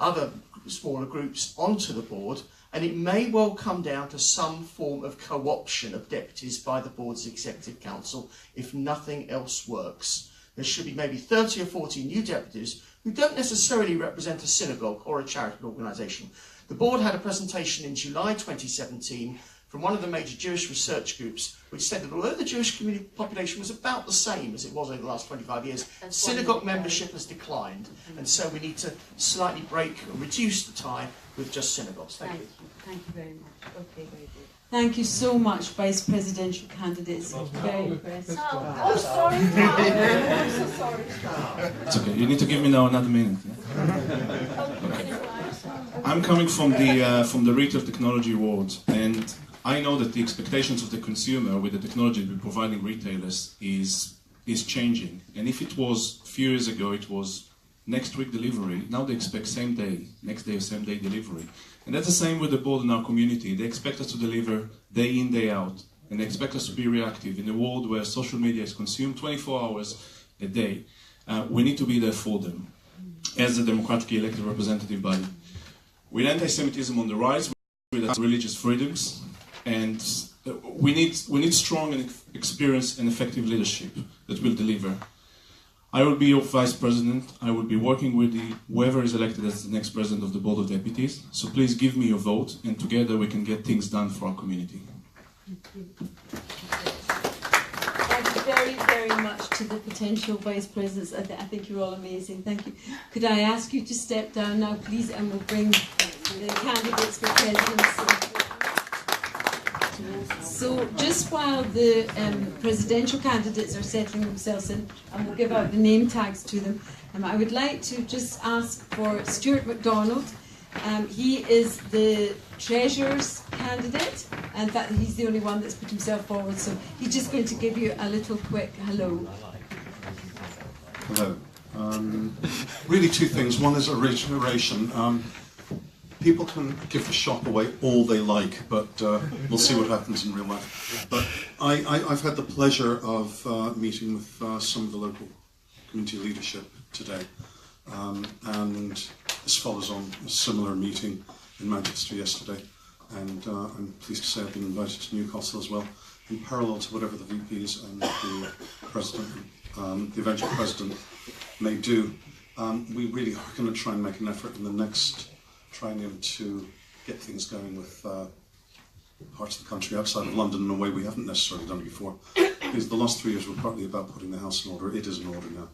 other smaller groups onto the board, and it may well come down to some form of co-option of deputies by the board's executive council if nothing else works. There should be maybe 30 or 40 new deputies who don't necessarily represent a synagogue or a charitable organisation. The board had a presentation in July 2017 from one of the major Jewish research groups, which said that although the Jewish community population was about the same as it was over the last 25 years, synagogue membership has declined, and so we need to slightly break or reduce the tie with just synagogues. Thank you. Thank you very much. Okay, very good. Thank you so much, Vice Presidential candidates. Very impressive. Oh, sorry, I'm so sorry. It's okay. You need to give me now another minute. Yeah? I'm coming from the retail technology world, and I know that the expectations of the consumer with the technology we're providing retailers is changing. And if it was a few years ago, it was next week delivery. Now they expect same day, next day, same day delivery. And that's the same with the board in our community. They expect us to deliver day in, day out. And they expect us to be reactive in a world where social media is consumed 24 hours a day. We need to be there for them as a democratically elected representative body. With anti-Semitism on the rise, with religious freedoms, and we need strong and experienced and effective leadership that will deliver. I will be your vice president. I will be working with whoever is elected as the next president of the Board of Deputies. So please give me your vote, and together we can get things done for our community. Thank you very, very much to the potential vice presidents. I think you're all amazing. Thank you. Could I ask you to step down now, please, and we'll bring the candidates for presidency. So just while the presidential candidates are settling themselves in, and we'll give out the name tags to them, I would like to just ask for Stuart MacDonald. He is the Treasurer's candidate, and that he's the only one that's put himself forward, so he's just going to give you a little quick hello. Hello. Really two things. One is a reiteration. People can give the shop away all they like, but we'll see what happens in real life. But I've had the pleasure of meeting with some of the local community leadership today, and this follows on a similar meeting in Manchester yesterday, and I'm pleased to say I've been invited to Newcastle as well, in parallel to whatever the VPs and the president, the eventual president, may do. We really are going to try and make an effort in the next triennium to get things going with parts of the country outside of London in a way we haven't necessarily done before. Because the last 3 years were partly about putting the house in order. It is in order now.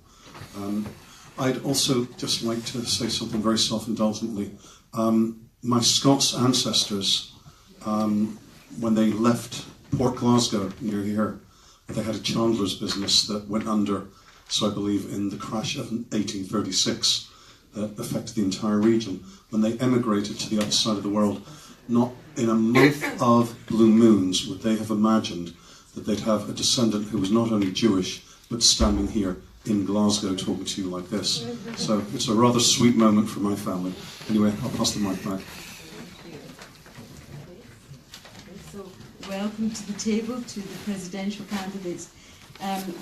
I'd also just like to say something very self-indulgently. My Scots ancestors, when they left Port Glasgow near here, they had a chandler's business that went under, so I believe in the crash of 1836 that affected the entire region. When they emigrated to the other side of the world, not in a month of blue moons would they have imagined that they'd have a descendant who was not only Jewish, but standing here in Glasgow talking to you like this. So it's a rather sweet moment for my family. Anyway, I'll pass the mic back. So, welcome to the table, to the presidential candidates.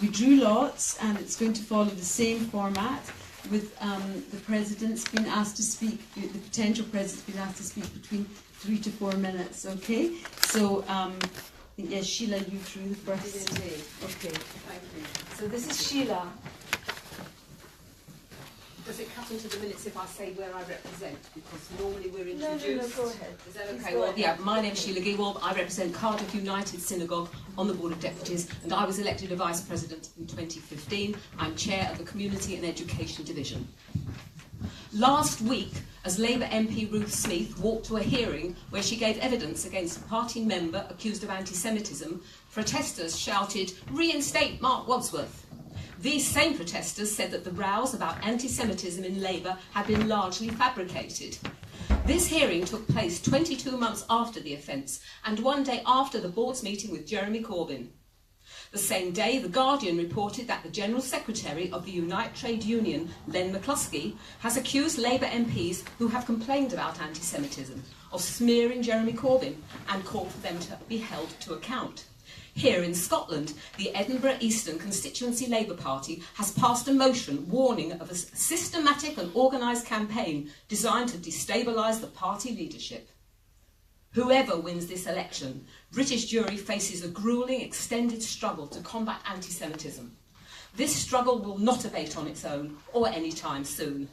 We drew lots, and it's going to follow the same format, with the president's been asked to speak, the potential president's been asked to speak between 3 to 4 minutes, okay? So, yes, Sheila, you drew the first. Okay. Thank you. So this is Sheila. Does it cut into the minutes if I say where I represent? Because normally we're introduced. No, go ahead. Is that okay? Please Well, yeah, my name's Sheila Gewald. I represent Cardiff United Synagogue on the Board of Deputies, and I was elected a Vice President in 2015. I'm Chair of the Community and Education Division. Last week, as Labour MP Ruth Smith walked to a hearing where she gave evidence against a party member accused of anti-Semitism, protesters shouted, "Reinstate Mark Wadsworth." These same protesters said that the rows about anti-Semitism in Labour had been largely fabricated. This hearing took place 22 months after the offence and one day after the board's meeting with Jeremy Corbyn. The same day, The Guardian reported that the General Secretary of the Unite Trade Union, Len McCluskey, has accused Labour MPs who have complained about anti-Semitism of smearing Jeremy Corbyn and called for them to be held to account. Here in Scotland, the Edinburgh Eastern Constituency Labour Party has passed a motion warning of a systematic and organised campaign designed to destabilise the party leadership. Whoever wins this election, British Jewry faces a gruelling, extended struggle to combat anti-Semitism. This struggle will not abate on its own or any time soon.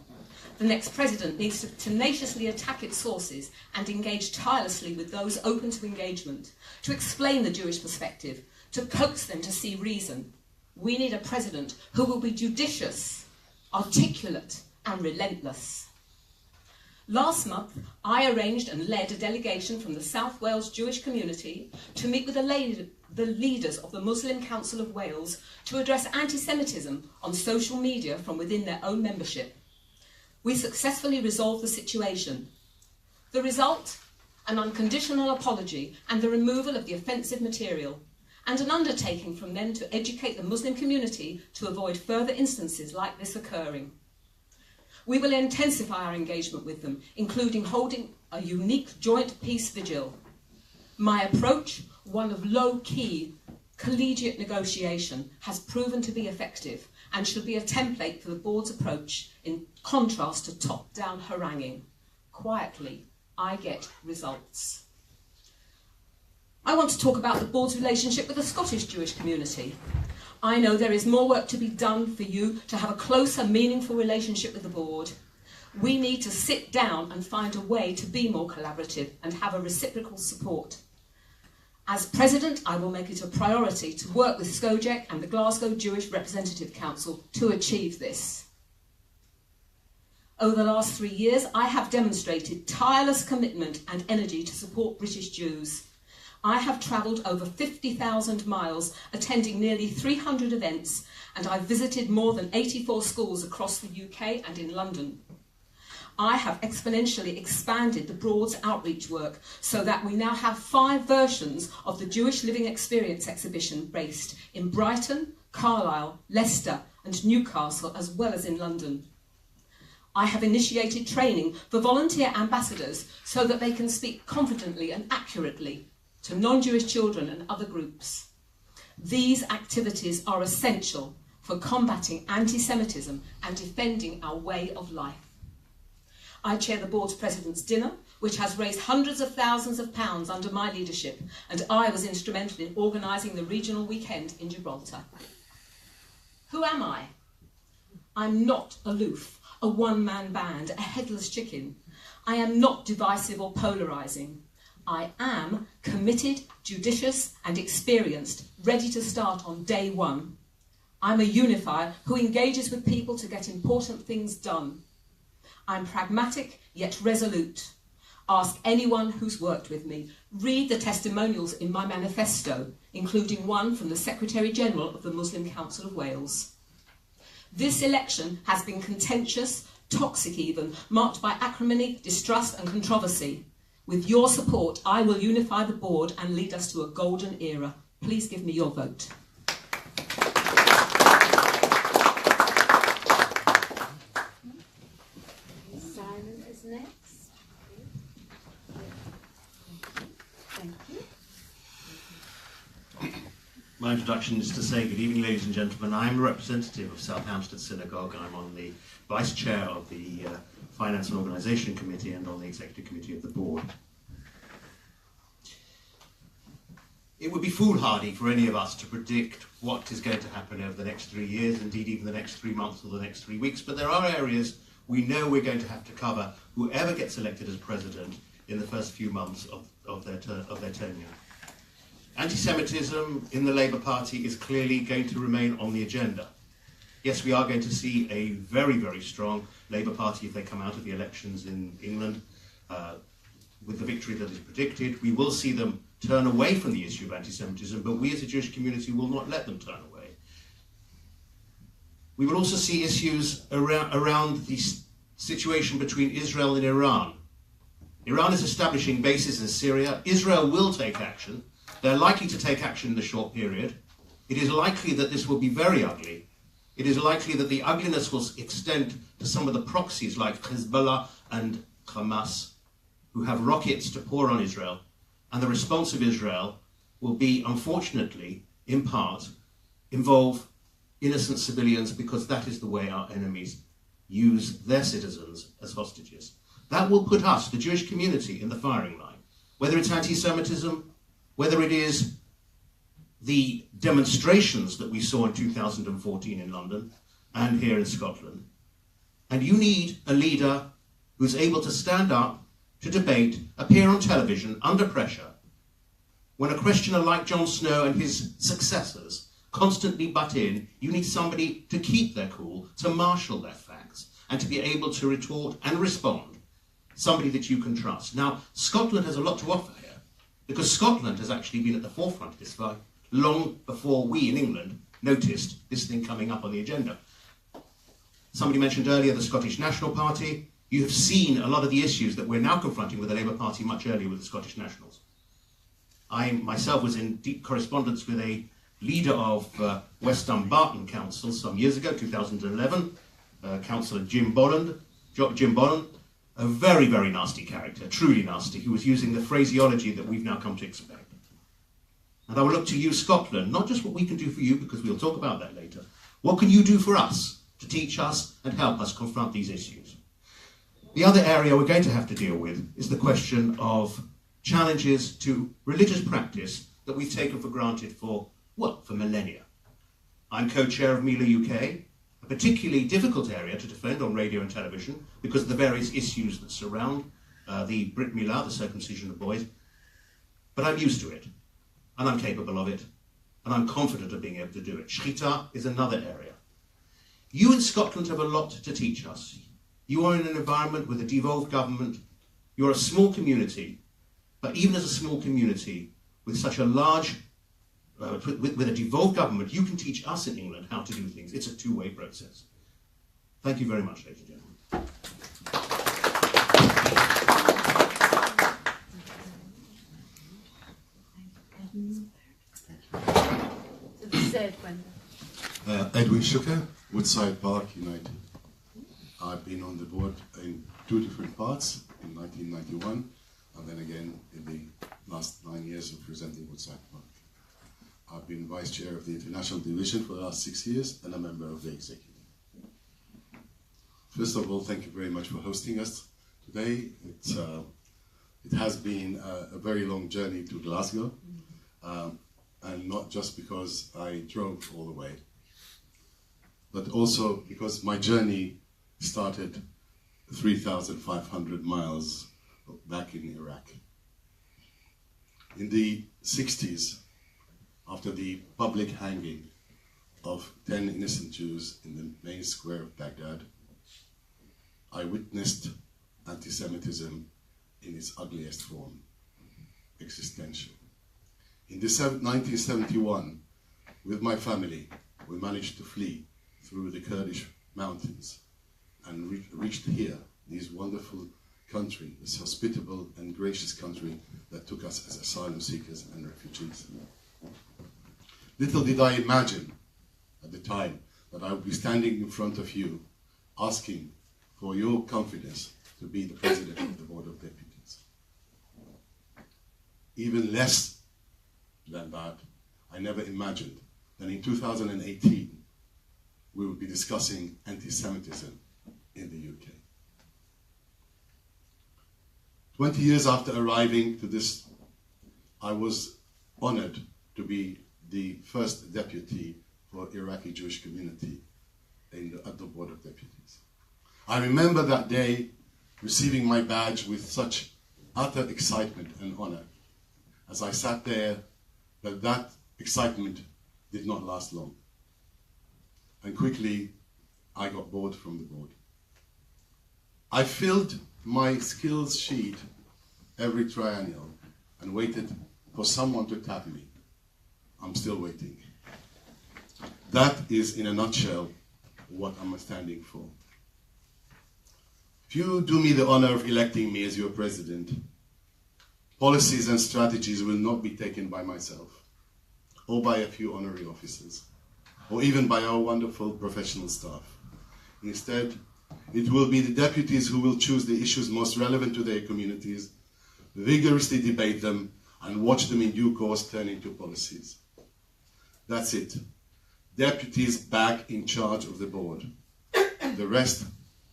The next president needs to tenaciously attack its sources and engage tirelessly with those open to engagement, to explain the Jewish perspective, to coax them to see reason. We need a president who will be judicious, articulate and relentless. Last month, I arranged and led a delegation from the South Wales Jewish community to meet with the leaders of the Muslim Council of Wales to address anti-Semitism on social media from within their own membership. We successfully resolved the situation. The result? An unconditional apology and the removal of the offensive material, and an undertaking from them to educate the Muslim community to avoid further instances like this occurring. We will intensify our engagement with them, including holding a unique joint peace vigil. My approach, one of low-key, collegiate negotiation, has proven to be effective and should be a template for the board's approach in contrast to top-down haranguing. Quietly, I get results. I want to talk about the board's relationship with the Scottish Jewish community. I know there is more work to be done for you to have a closer, meaningful relationship with the board. We need to sit down and find a way to be more collaborative and have a reciprocal support. As President, I will make it a priority to work with SCOJEC and the Glasgow Jewish Representative Council to achieve this. Over the last 3 years, I have demonstrated tireless commitment and energy to support British Jews. I have travelled over 50,000 miles, attending nearly 300 events, and I've visited more than 84 schools across the UK and in London. I have exponentially expanded the Broad's outreach work so that we now have 5 versions of the Jewish Living Experience exhibition based in Brighton, Carlisle, Leicester and Newcastle, as well as in London. I have initiated training for volunteer ambassadors so that they can speak confidently and accurately to non-Jewish children and other groups. These activities are essential for combating anti-Semitism and defending our way of life. I chair the board's President's Dinner, which has raised hundreds of thousands of pounds under my leadership, and I was instrumental in organising the regional weekend in Gibraltar. Who am I? I'm not aloof, a one-man band, a headless chicken. I am not divisive or polarising. I am committed, judicious and experienced, ready to start on day one. I'm a unifier who engages with people to get important things done. I'm pragmatic yet resolute. Ask anyone who's worked with me. Read the testimonials in my manifesto, including one from the Secretary-General of the Muslim Council of Wales. This election has been contentious, toxic even, marked by acrimony, distrust and controversy. With your support, I will unify the board and lead us to a golden era. Please give me your vote. Simon is next. Thank you. My introduction is to say good evening, ladies and gentlemen. I'm a representative of South Hampstead Synagogue. I'm on the Vice Chair of the Finance and Organisation Committee and on the Executive Committee of the Board. It would be foolhardy for any of us to predict what is going to happen over the next 3 years, indeed even the next 3 months or the next 3 weeks, but there are areas we know we're going to have to cover whoever gets elected as president in the first few months of their tenure. Anti-Semitism in the Labour Party is clearly going to remain on the agenda. Yes, we are going to see a very, very strong Labour Party if they come out of the elections in England with the victory that is predicted. We will see them turn away from the issue of anti-Semitism, but we as a Jewish community will not let them turn away. We will also see issues around the situation between Israel and Iran. Iran is establishing bases in Syria. Israel will take action. They're likely to take action in the short period. It is likely that this will be very ugly. It is likely that the ugliness will extend to some of the proxies like Hezbollah and Hamas, who have rockets to pour on Israel. And the response of Israel will be, unfortunately, in part, involve innocent civilians, because that is the way our enemies use their citizens as hostages. That will put us, the Jewish community, in the firing line. Whether it's anti-Semitism, whether it is the demonstrations that we saw in 2014 in London and here in Scotland. And you need a leader who's able to stand up, to debate, appear on television under pressure. When a questioner like Jon Snow and his successors constantly butt in, you need somebody to keep their cool, to marshal their facts, and to be able to retort and respond. Somebody that you can trust. Now, Scotland has a lot to offer here, because Scotland has actually been at the forefront of this fight long before we in England noticed this thing coming up on the agenda. Somebody mentioned earlier the Scottish National Party. You have seen a lot of the issues that we're now confronting with the Labour Party much earlier with the Scottish Nationals. I myself was in deep correspondence with a leader of West Dumbarton Council some years ago, 2011, Councillor Jim Bolland, a very, very nasty character, truly nasty, who was using the phraseology that we've now come to expect. And I will look to you, Scotland, not just what we can do for you, because we'll talk about that later. What can you do for us to teach us and help us confront these issues? The other area we're going to have to deal with is the question of challenges to religious practice that we've taken for granted for millennia. I'm co-chair of Mila UK, a particularly difficult area to defend on radio and television because of the various issues that surround the Brit Milah, the circumcision of boys. But I'm used to it, and I'm capable of it, and I'm confident of being able to do it. Shechita is another area. You in Scotland have a lot to teach us. You are in an environment with a devolved government. You're a small community, but even as a small community with such a large, with a devolved government, you can teach us in England how to do things. It's a two-way process. Thank you very much, ladies and gentlemen. Edwin Shuker, Woodside Park United. I've been on the board in 2 different parts, in 1991, and then again in the last 9 years representing Woodside Park. I've been Vice Chair of the International Division for the last 6 years and a member of the Executive. First of all, thank you very much for hosting us today. It has been a very long journey to Glasgow, and not just because I drove all the way, but also because my journey started 3,500 miles back in Iraq. In the 60s, after the public hanging of 10 innocent Jews in the main square of Baghdad, I witnessed anti-Semitism in its ugliest form, existential. In 1971, with my family, we managed to flee through the Kurdish mountains and reached here, this wonderful country, this hospitable and gracious country that took us as asylum seekers and refugees. Little did I imagine at the time that I would be standing in front of you asking for your confidence to be the president of the Board of Deputies. Even less than that, I never imagined that in 2018 we would be discussing anti-Semitism in the UK. 20 years after arriving to this, I was honored to be the first deputy for Iraqi Jewish community at the Board of Deputies. I remember that day receiving my badge with such utter excitement and honor. As I sat there, that excitement did not last long. And quickly, I got bored from the board. I filled my skills sheet every triennial and waited for someone to tap me. I'm still waiting. That is, in a nutshell, what I'm standing for. If you do me the honor of electing me as your president, policies and strategies will not be taken by myself, or by a few honorary officers, or even by our wonderful professional staff. Instead, it will be the deputies who will choose the issues most relevant to their communities, vigorously debate them, and watch them in due course turn into policies. That's it. Deputies back in charge of the board. The rest,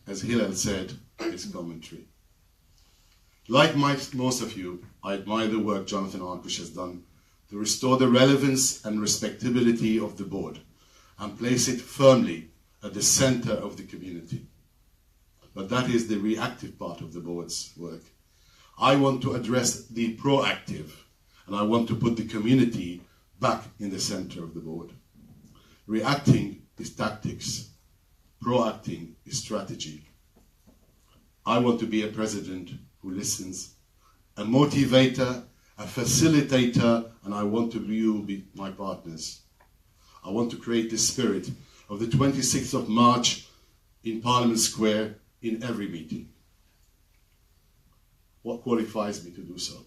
as Hillel said, is commentary. Like most of you, I admire the work Jonathan Arkush has done to restore the relevance and respectability of the board and place it firmly at the center of the community. But that is the reactive part of the board's work. I want to address the proactive, and I want to put the community back in the center of the board. Reacting is tactics. Proacting is strategy. I want to be a president who listens, a motivator, a facilitator, and I want you to be my partners. I want to create the spirit of the 26th of March in Parliament Square in every meeting. What qualifies me to do so?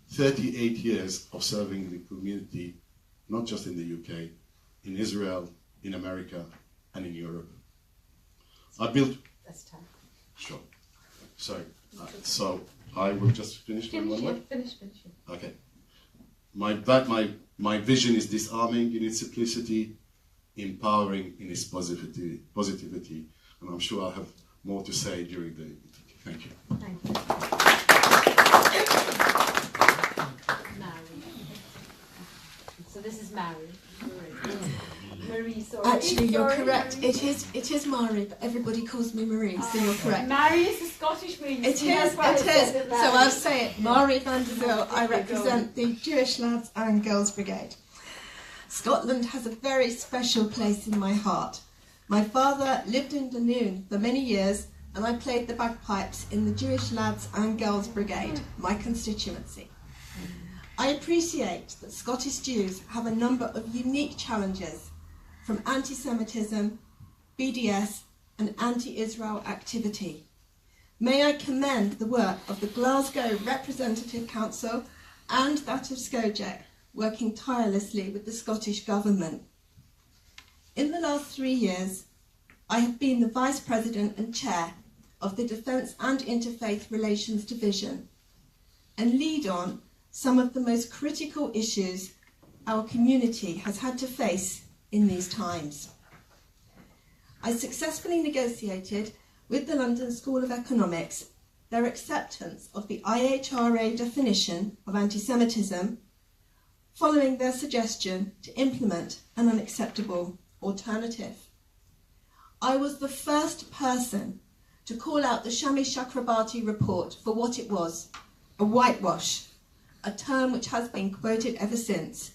38 years of serving the community, not just in the UK, in Israel, in America, and in Europe. I built... That's time. Sure. Sorry. So I will just finish one word? Finish. Okay. My vision is disarming in its simplicity, empowering in its positivity, and I'm sure I'll have more to say during the meeting. Thank you. Thank you. Mary. So this is Mary. Marie, sorry. Actually, you're Sorry, correct. Marie. It is Mari, but everybody calls me Marie, so you're correct. Mary is the Scottish wing. It is. So I'll say it. Mari van der Zil. I represent the Jewish Lads and Girls Brigade. Scotland has a very special place in my heart. My father lived in Dunoon for many years, and I played the bagpipes in the Jewish Lads and Girls Brigade, my constituency. I appreciate that Scottish Jews have a number of unique challenges, from anti-Semitism, BDS, and anti-Israel activity. May I commend the work of the Glasgow Representative Council and that of Skojec, working tirelessly with the Scottish Government. In the last 3 years, I have been the Vice President and Chair of the Defence and Interfaith Relations Division, and lead on some of the most critical issues our community has had to face in these times. I successfully negotiated with the London School of Economics their acceptance of the IHRA definition of anti-Semitism, following their suggestion to implement an unacceptable alternative. I was the first person to call out the Shami Chakrabarti report for what it was, a whitewash, a term which has been quoted ever since.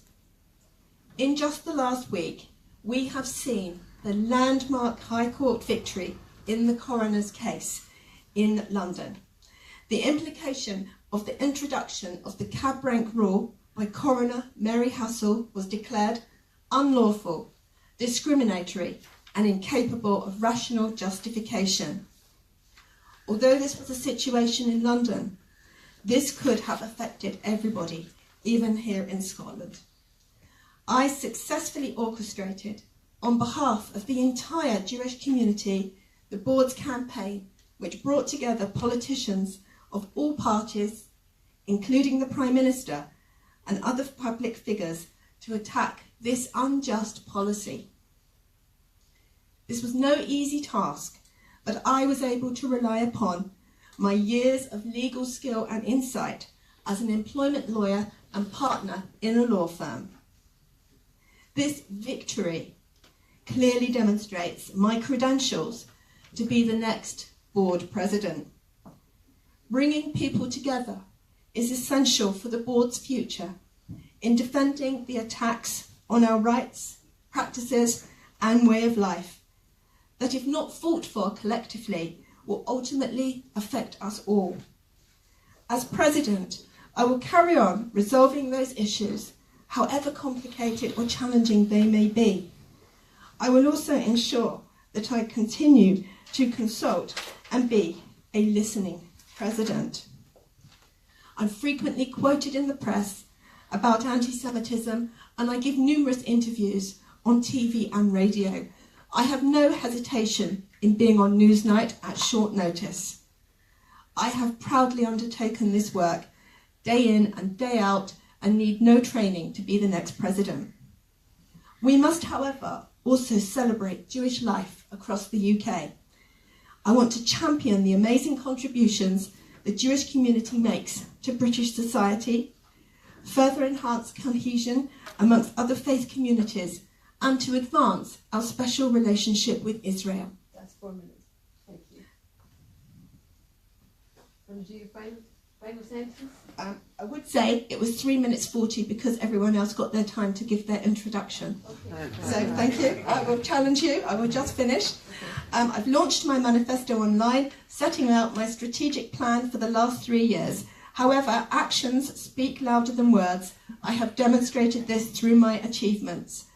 In just the last week, we have seen the landmark High Court victory in the coroner's case in London. The implication of the introduction of the cab rank rule by coroner Mary Hassel was declared unlawful, discriminatory and incapable of rational justification. Although this was a situation in London, this could have affected everybody, even here in Scotland. I successfully orchestrated, on behalf of the entire Jewish community, the board's campaign, which brought together politicians of all parties, including the Prime Minister and other public figures, to attack this unjust policy. This was no easy task, but I was able to rely upon my years of legal skill and insight as an employment lawyer and partner in a law firm. This victory clearly demonstrates my credentials to be the next board president. Bringing people together is essential for the board's future in defending the attacks on our rights, practices and way of life that, if not fought for collectively, will ultimately affect us all. As president, I will carry on resolving those issues, however complicated or challenging they may be. I will also ensure that I continue to consult and be a listening president. I'm frequently quoted in the press about anti-Semitism, and I give numerous interviews on TV and radio. I have no hesitation in being on Newsnight at short notice. I have proudly undertaken this work day in and day out and need no training to be the next president. We must, however, also celebrate Jewish life across the UK. I want to champion the amazing contributions the Jewish community makes to British society, further enhance cohesion amongst other faith communities, and to advance our special relationship with Israel. That's 4 minutes. Thank you. Want to do your final sentence? I would say it was 3 minutes 40 because everyone else got their time to give their introduction. Okay. So thank you. I will challenge you. I will just finish. I've launched my manifesto online, setting out my strategic plan for the last 3 years. However, actions speak louder than words. I have demonstrated this through my achievements.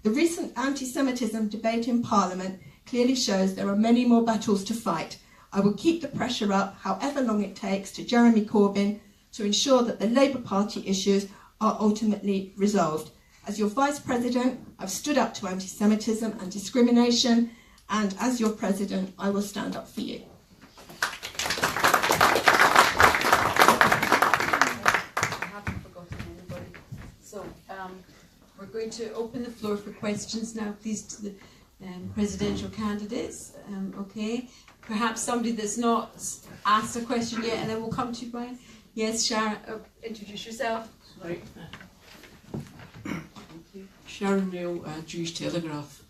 The recent anti-Semitism debate in Parliament clearly shows there are many more battles to fight. I will keep the pressure up, however long it takes, to Jeremy Corbyn to ensure that the Labour Party issues are ultimately resolved. As your Vice President, I've stood up to anti-Semitism and discrimination, and as your President, I will stand up for you. So we're going to open the floor for questions now, please, to the presidential candidates. Okay, perhaps somebody that's not asked a question yet, and then we'll come to you, Brian. Yes, Sharon, introduce yourself. Right. Sharon Mail, Jewish Telegraph.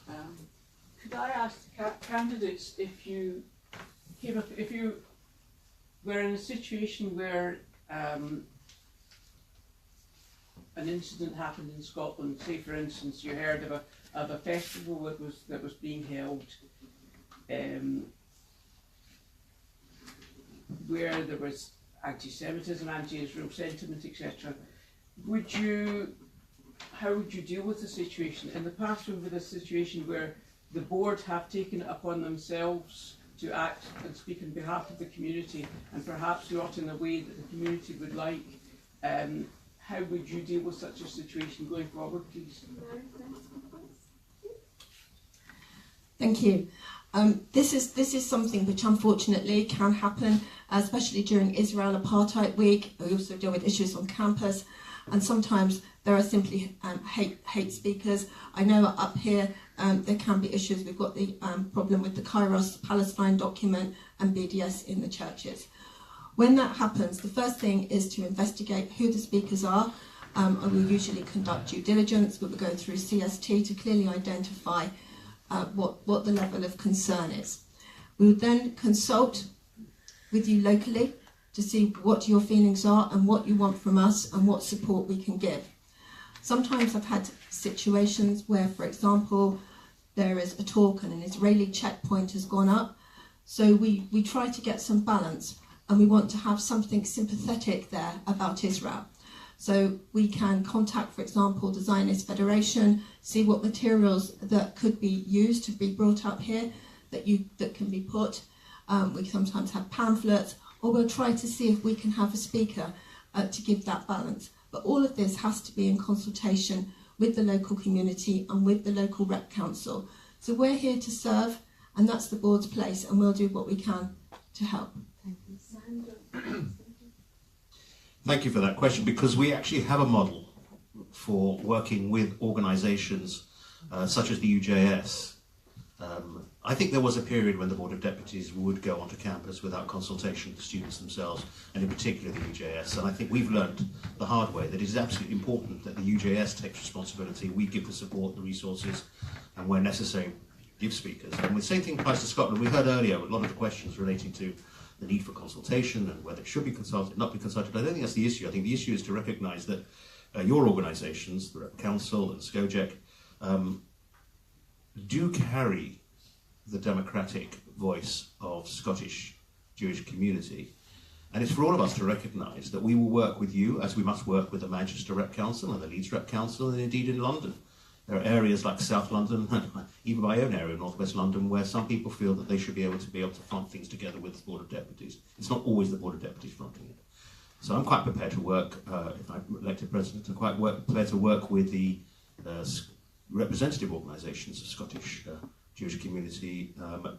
Could I ask candidates if you were in a situation where an incident happened in Scotland, say for instance you heard of a festival that was being held where there was anti-Semitism, anti-Israel sentiment, etc. How would you deal with the situation? In the past we've had a situation where the board have taken it upon themselves to act and speak on behalf of the community, and perhaps not in a way that the community would like. How would you deal with such a situation going forward, please? Thank you. This is something which unfortunately can happen, especially during Israel Apartheid Week. We also deal with issues on campus, and sometimes there are simply hate speakers. I know up here there can be issues. We've got the problem with the Kairos Palestine document and BDS in the churches. When that happens, the first thing is to investigate who the speakers are. I will usually conduct due diligence. We will go through CST to clearly identify what the level of concern is. We would then consult with you locally to see what your feelings are and what you want from us and what support we can give. Sometimes I've had situations where, for example, there is a talk and an Israeli checkpoint has gone up. So we try to get some balance, and we want to have something sympathetic there about Israel. So we can contact, for example, the Zionist Federation, see what materials that could be used to be brought up here, that can be put. We sometimes have pamphlets, or we'll try to see if we can have a speaker to give that balance. But all of this has to be in consultation with the local community and with the local rep council. So we're here to serve, and that's the board's place, and we'll do what we can to help. Thank you for that question, because we actually have a model for working with organisations such as the UJS. I think there was a period when the Board of Deputies would go onto campus without consultation with the students themselves, and in particular the UJS. And I think we've learnt the hard way that it is absolutely important that the UJS takes responsibility. We give the support, the resources, and where necessary, give speakers. And the same thing applies to Scotland. We heard earlier a lot of the questions relating to the need for consultation and whether it should be consulted, not be consulted. I don't think that's the issue. I think the issue is to recognise that your organisations, the Rep Council and SCOJEC, do carry the democratic voice of Scottish Jewish community. And it's for all of us to recognise that we will work with you as we must work with the Manchester Rep Council and the Leeds Rep Council, and indeed in London. There are areas like South London, and even my own area, North West London, where some people feel that they should be able to front things together with the Board of Deputies. It's not always the Board of Deputies fronting it. So I'm quite prepared to work, if I'm elected president, I'm quite prepared to work with the representative organisations of Scottish Jewish community,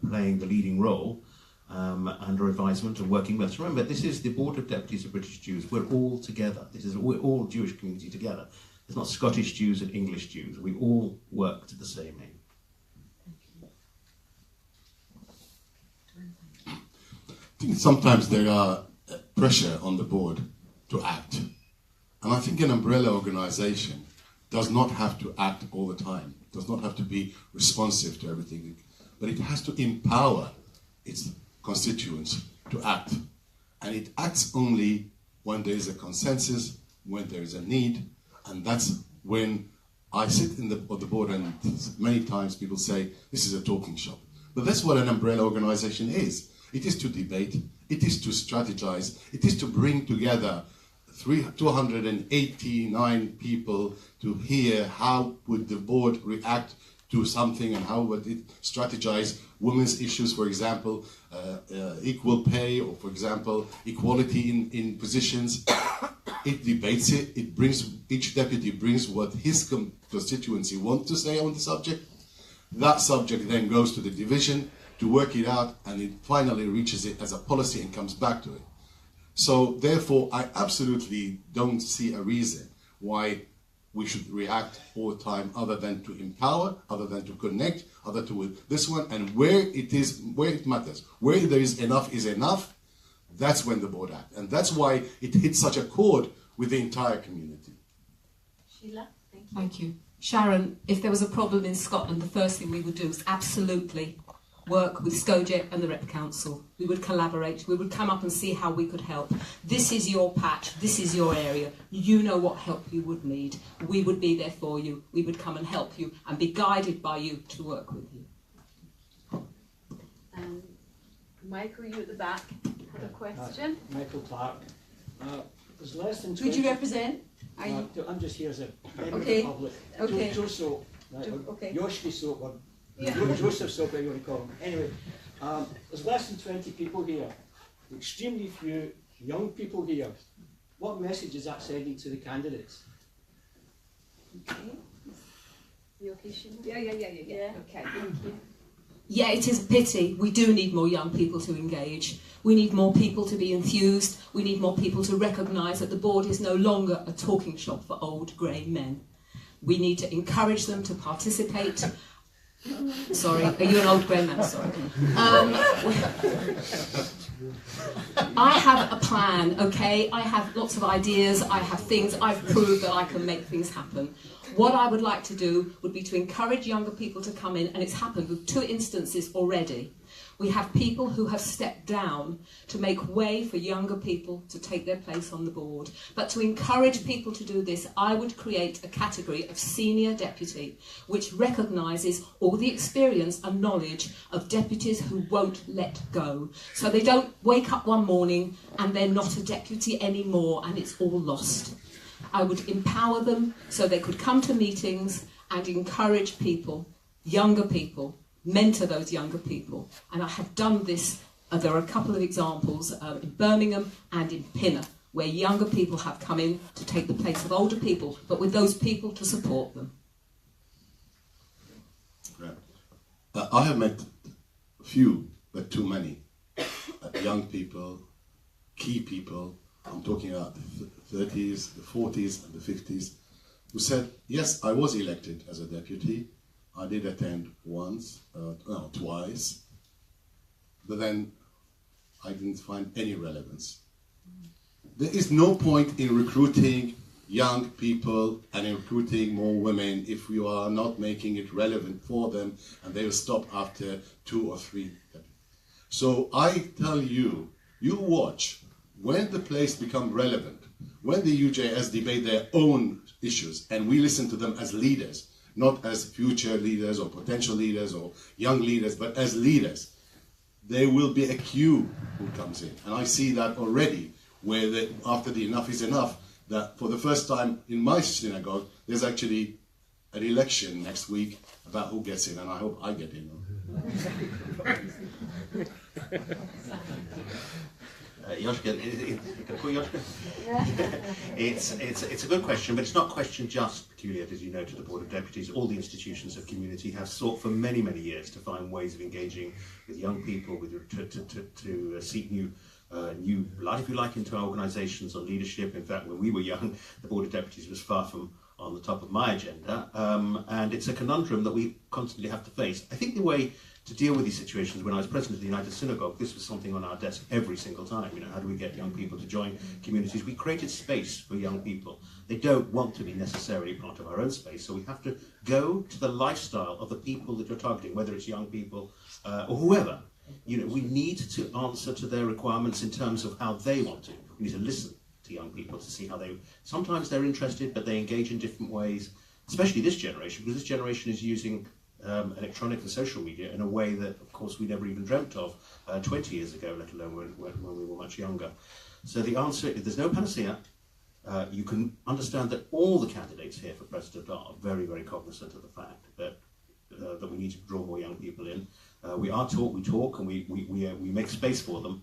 playing the leading role under advisement and working with us. Remember, this is the Board of Deputies of British Jews. We're all together. We're all Jewish community together. It's not Scottish Jews and English Jews. We all work to the same aim. I think sometimes there are pressure on the board to act. And I think an umbrella organisation does not have to act all the time, does not have to be responsive to everything, but it has to empower its constituents to act. And it acts only when there is a consensus, when there is a need, and that's when I sit on the board, and many times people say, this is a talking shop. But that's what an umbrella organisation is. It is to debate, it is to strategize, it is to bring together 289 people to hear how would the board react to something and how would it strategize women's issues, for example, equal pay, or for example, equality in positions. It debates it, each deputy brings what his constituency wants to say on the subject. That subject then goes to the division to work it out, and it finally reaches it as a policy and comes back to it. So therefore, I absolutely don't see a reason why we should react all the time other than to empower, other than to connect, other to with this one, and where it matters. Where there is enough, that's when the board acts. And that's why it hits such a chord with the entire community. Sheila, thank you. Sharon, if there was a problem in Scotland, the first thing we would do is absolutely work with SCOJEC and the Rep Council. We would collaborate, we would come up and see how we could help. This is your patch, this is your area. You know what help you would need. We would be there for you. We would come and help you and be guided by you to work with you. Michael, you at the back had a question. Michael Clark. There's less than 20... Who do you represent? I'm just here as a member of Okay. the public. Okay. Joe Soap. Right? Okay. Yoshki Soap, or Yeah. Joseph Soap, whatever you want to call him. Anyway, there's less than 20 people here. Extremely few young people here. What message is that sending to the candidates? Okay. You okay, Sheila? Yeah. Okay, thank you. Yeah, it is a pity. We do need more young people to engage. We need more people to be enthused. We need more people to recognise that the board is no longer a talking shop for old grey men. We need to encourage them to participate. Sorry, are you an old grey man? Sorry. I have a plan, okay? I have lots of ideas, I have things, I've proved that I can make things happen. What I would like to do would be to encourage younger people to come in, and it's happened with 2 instances already, We have people who have stepped down to make way for younger people to take their place on the board. But to encourage people to do this, I would create a category of senior deputy, which recognises all the experience and knowledge of deputies who won't let go. So they don't wake up one morning and they're not a deputy anymore and it's all lost. I would empower them so they could come to meetings and encourage people, younger people, mentor those younger people. And I have done this, there are a couple of examples in Birmingham and in Pinner, where younger people have come in to take the place of older people, but with those people to support them. Right. I have met few, but too many, young people, key people, I'm talking about the 30s, the 40s and the 50s, who said, yes, I was elected as a deputy, I did attend once, twice, but then I didn't find any relevance. There is no point in recruiting young people and in recruiting more women if we are not making it relevant for them, and they will stop after 2 or 3. So I tell you, you watch, when the place becomes relevant, when the UJS debate their own issues, and we listen to them as leaders, not as future leaders or potential leaders or young leaders, but as leaders, there will be a queue who comes in. And I see that already, where after the enough is enough, that for the first time in my synagogue, there's actually an election next week about who gets in, and I hope I get in. It's a good question, but it's not a question just peculiar, as you know, to the Board of Deputies. All the institutions of community have sought for many, many years to find ways of engaging with young people, to seek new life, if you like, into our organisations on leadership. In fact, when we were young, the Board of Deputies was far from on the top of my agenda, and it's a conundrum that we constantly have to face. I think the way to deal with these situations, when I was president of the United Synagogue, this was something on our desk every single time. You know, how do we get young people to join communities? We created space for young people. They don't want to be necessarily part of our own space, so we have to go to the lifestyle of the people that you're targeting, whether it's young people or whoever. You know, we need to answer to their requirements in terms of how they want to. We need to listen to young people to see how they. Sometimes they're interested, but they engage in different ways. Especially this generation, because this generation is using electronic and social media in a way that, of course, we never even dreamt of 20 years ago, let alone when we were much younger. So the answer is there's no panacea. You can understand that all the candidates here for president are very, very cognizant of the fact that we need to draw more young people in. We talk, and we make space for them.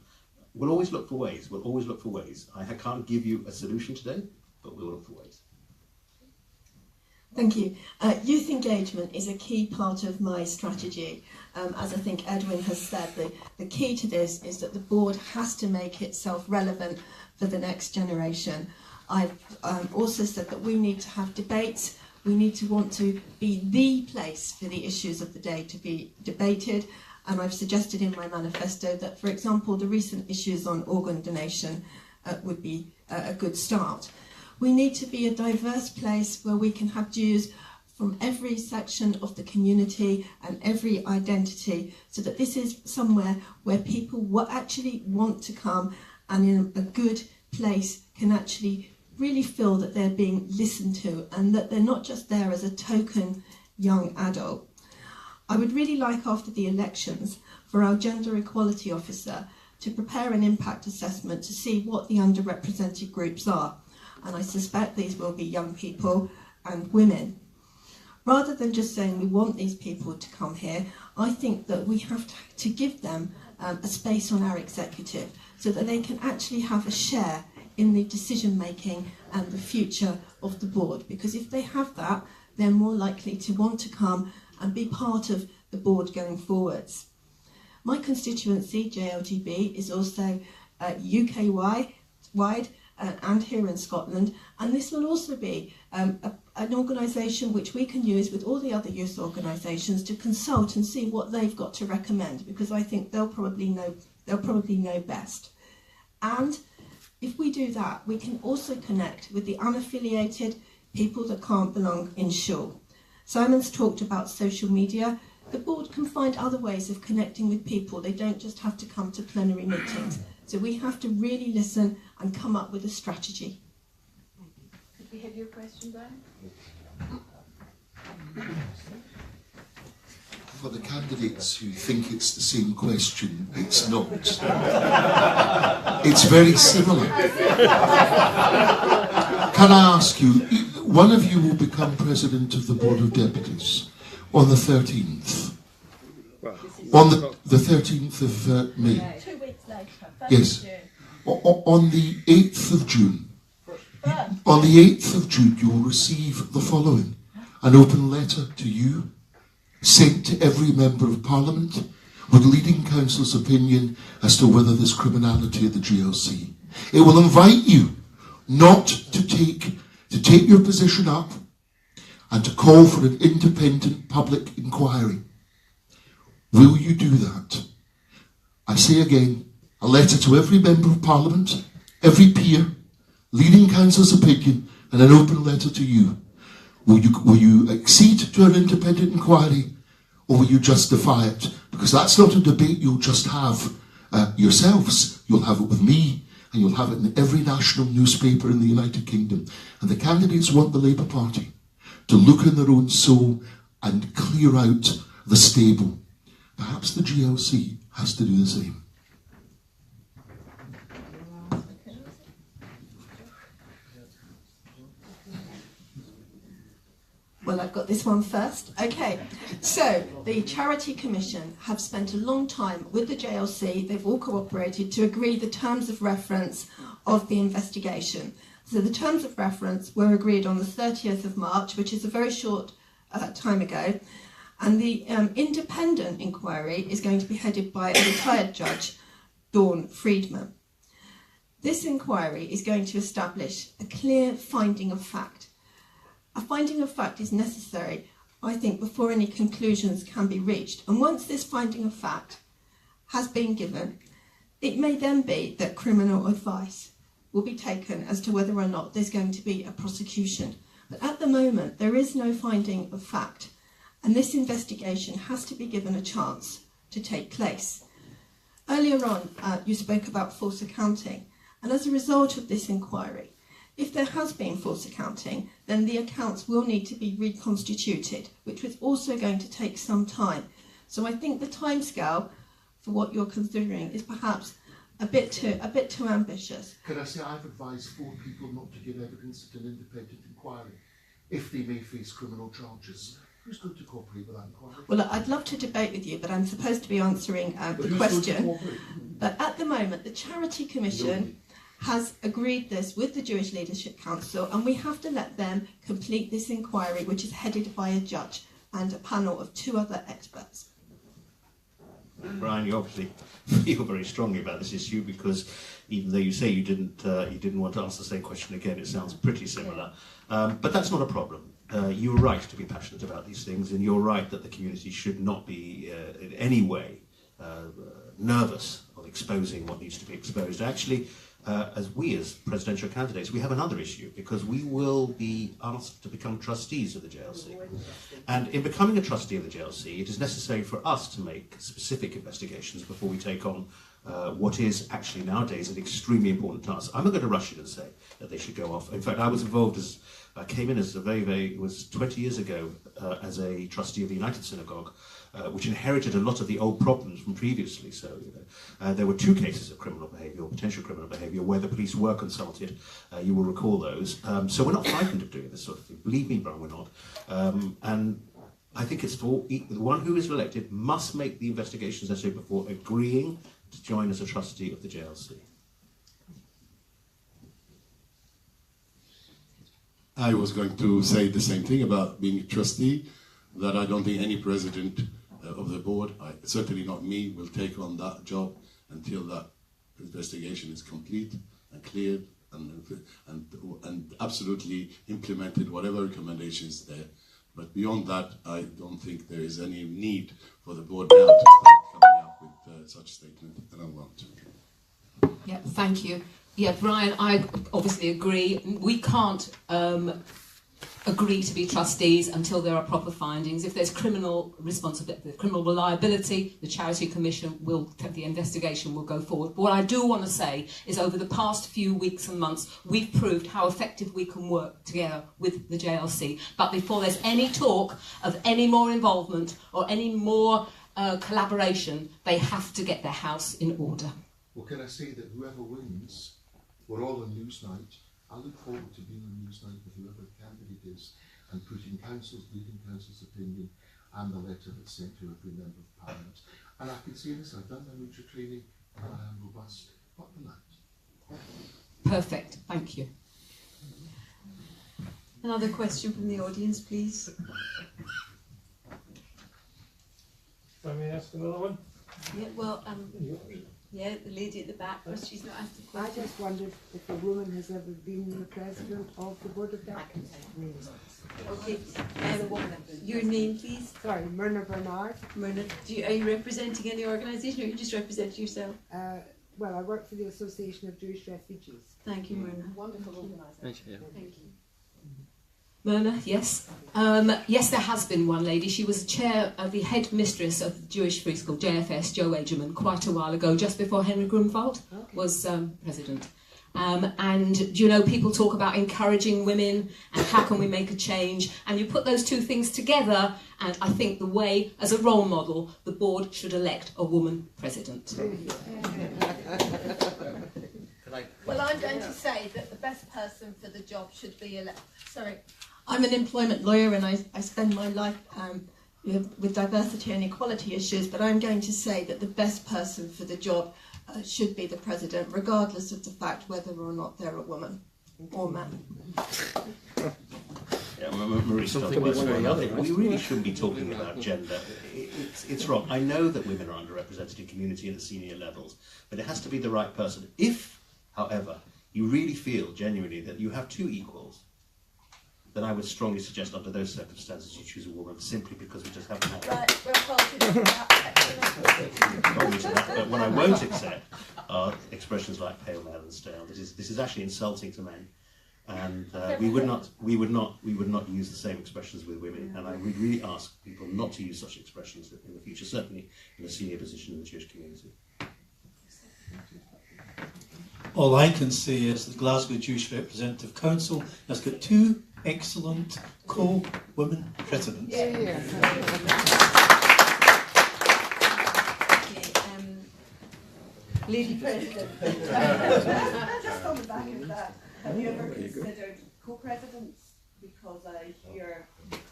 We'll always look for ways. We'll always look for ways. I can't give you a solution today, but we'll look for ways. Thank you. Youth engagement is a key part of my strategy. As I think Edwin has said, the key to this is that the board has to make itself relevant for the next generation. I've also said that we need to have debates. We need to want to be the place for the issues of the day to be debated. And I've suggested in my manifesto that, for example, the recent issues on organ donation would be a good start. We need to be a diverse place where we can have Jews from every section of the community and every identity, so that this is somewhere where people actually want to come and in a good place can actually really feel that they're being listened to and that they're not just there as a token young adult. I would really like, after the elections, for our gender equality officer to prepare an impact assessment to see what the underrepresented groups are. And I suspect these will be young people and women. Rather than just saying we want these people to come here, I think that we have to give them a space on our executive so that they can actually have a share in the decision making and the future of the board. Because if they have that, they're more likely to want to come and be part of the board going forwards. My constituency, JLGB, is also UK-wide and here in Scotland, and this will also be an organisation which we can use with all the other youth organisations to consult and see what they've got to recommend, because I think they'll probably know best. And if we do that, we can also connect with the unaffiliated people that can't belong in shul. Simon's talked about social media. the board can find other ways of connecting with people. They don't just have to come to plenary meetings. So we have to really listen and come up with a strategy. Could we have your question, Brian? For the candidates who think it's the same question, it's not. It's very similar. Can I ask you, one of you will become President of the Board of Deputies on the 13th. On the 13th of May. 2 weeks later. Yes. On the 8th of June. On the 8th of June, you will receive the following. An open letter to you, sent to every Member of Parliament, with leading council's opinion as to whether there's criminality at the GLC. It will invite you not to take your position up and to call for an independent public inquiry. Will you do that? I say again, a letter to every Member of Parliament, every peer, leading council's opinion, and an open letter to you. Will you accede to an independent inquiry, or will you just defy it? Because that's not a debate you'll just have yourselves. You'll have it with me, and you'll have it in every national newspaper in the United Kingdom. And the candidates want the Labour Party to look in their own soul and clear out the stable. Perhaps the GLC has to do the same. Well, I've got this one first. Okay, so the Charity Commission have spent a long time with the JLC. They've all cooperated to agree the terms of reference of the investigation. So the terms of reference were agreed on the 30th of March, which is a very short time ago. And the independent inquiry is going to be headed by a retired judge, Dawn Friedman. This inquiry is going to establish a clear finding of fact. A finding of fact is necessary, I think, before any conclusions can be reached. And once this finding of fact has been given, it may then be that criminal advice will be taken as to whether or not there's going to be a prosecution. But at the moment, there is no finding of fact, and this investigation has to be given a chance to take place. Earlier on, you spoke about false accounting, and as a result of this inquiry, if there has been false accounting, then the accounts will need to be reconstituted, which is also going to take some time. So I think the timescale for what you're considering is perhaps a bit too ambitious. Can I say I've advised 4 people not to give evidence at an independent inquiry if they may face criminal charges? Who's going to cooperate with that inquiry? Well, I'd love to debate with you, but I'm supposed to be answering the question. But at the moment, the Charity Commission has agreed this with the Jewish Leadership Council, and we have to let them complete this inquiry, which is headed by a judge and a panel of 2 other experts. Brian, you obviously feel very strongly about this issue because even though you say you didn't want to ask the same question again, it sounds pretty similar. But that's not a problem. You're right to be passionate about these things, and you're right that the community should not be in any way nervous of exposing what needs to be exposed. Actually, as presidential candidates, we have another issue because we will be asked to become trustees of the JLC. And in becoming a trustee of the JLC, it is necessary for us to make specific investigations before we take on what is actually nowadays an extremely important task. I'm not going to rush in and say that they should go off. In fact, I was involved I came in as it was 20 years ago as a trustee of the United Synagogue, which inherited a lot of the old problems from previously. So there were 2 cases of criminal behaviour, or potential criminal behaviour, where the police were consulted. You will recall those. So we're not frightened of doing this sort of thing. Believe me, Brian, we're not. And I think it's for the one who is elected must make the investigations necessary before agreeing to join as a trustee of the JLC. I was going to say the same thing about being a trustee, that I don't think any president of the board, certainly not me, will take on that job until that investigation is complete and cleared and absolutely implemented whatever recommendations there. But beyond that, I don't think there is any need for the board now to start coming up with such a statement, and I won't. Yeah, thank you. Yeah, Brian, I obviously agree. We can't agree to be trustees until there are proper findings. If there's criminal responsibility, criminal liability, the Charity Commission the investigation will go forward. But what I do want to say is over the past few weeks and months, we've proved how effective we can work together with the JLC. But before there's any talk of any more involvement or any more collaboration, they have to get their house in order. Well, can I say that whoever wins, we're all on Newsnight. I look forward to being on Newsnight with whoever the candidate is and putting leading council's opinion and the letter that's sent to every member of Parliament. And I can say this, I've done my military training and I am robust, but the night. Perfect, thank you. Another question from the audience, please. If I may ask another one? Yeah, well, yeah, the lady at the back, but she's not asked a question. I just wondered if a woman has ever been the president of the Board of Deputies. Okay, your name, please. Sorry, Myrna Bernard. Myrna, are you representing any organisation, or are you just representing yourself? Well, I work for the Association of Jewish Refugees. Thank you, Myrna. Wonderful organisation. Thank you. Myrna, yes. Yes, there has been one lady. She was the head mistress of the Jewish Free School, JFS, Joe Agerman, quite a while ago, just before Henry Grunwald was president. And, you know, people talk about encouraging women and how can we make a change. And you put those two things together, and I think the way, as a role model, the board should elect a woman president. Well, I'm going to say that the best person for the job should be elected. Sorry. I'm an employment lawyer and I spend my life with diversity and equality issues, but I'm going to say that the best person for the job should be the president, regardless of the fact whether or not they're a woman or man. Yeah, Marie, Something one way or the other, we really shouldn't be talking about gender. It's wrong. I know that women are underrepresented in community and at senior levels, but it has to be the right person. If, however, you really feel genuinely that you have two equals, then I would strongly suggest under those circumstances you choose a woman simply because we just haven't had Right, we're But what I won't accept are expressions like pale, male and stale. This is actually insulting to men. And we would not use the same expressions with women, and I would really ask people not to use such expressions in the future, certainly in a senior position in the Jewish community. All I can say is the Glasgow Jewish Representative Council has got two excellent co-women presidents. Lady President. Just on the back of that, have you ever considered co-presidents? Because I hear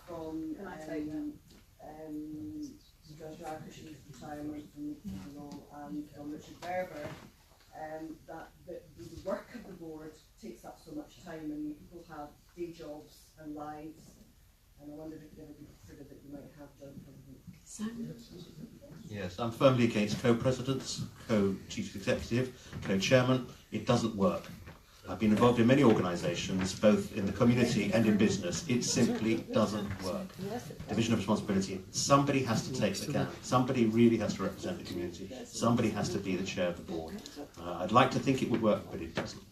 from Judge Rakish's retirement from the law and from Richard Berber, that the work of the board takes up so much time and people have day jobs and lives, and I wondered if it ever be considered that you might have joint presidents. Yes, I'm firmly against co-presidents, co-chief executive, co-chairman. It doesn't work. I've been involved in many organisations, both in the community and in business. It simply doesn't work. Division of responsibility. Somebody has to take the can. Somebody really has to represent the community. Somebody has to be the chair of the board. I'd like to think it would work, but it doesn't.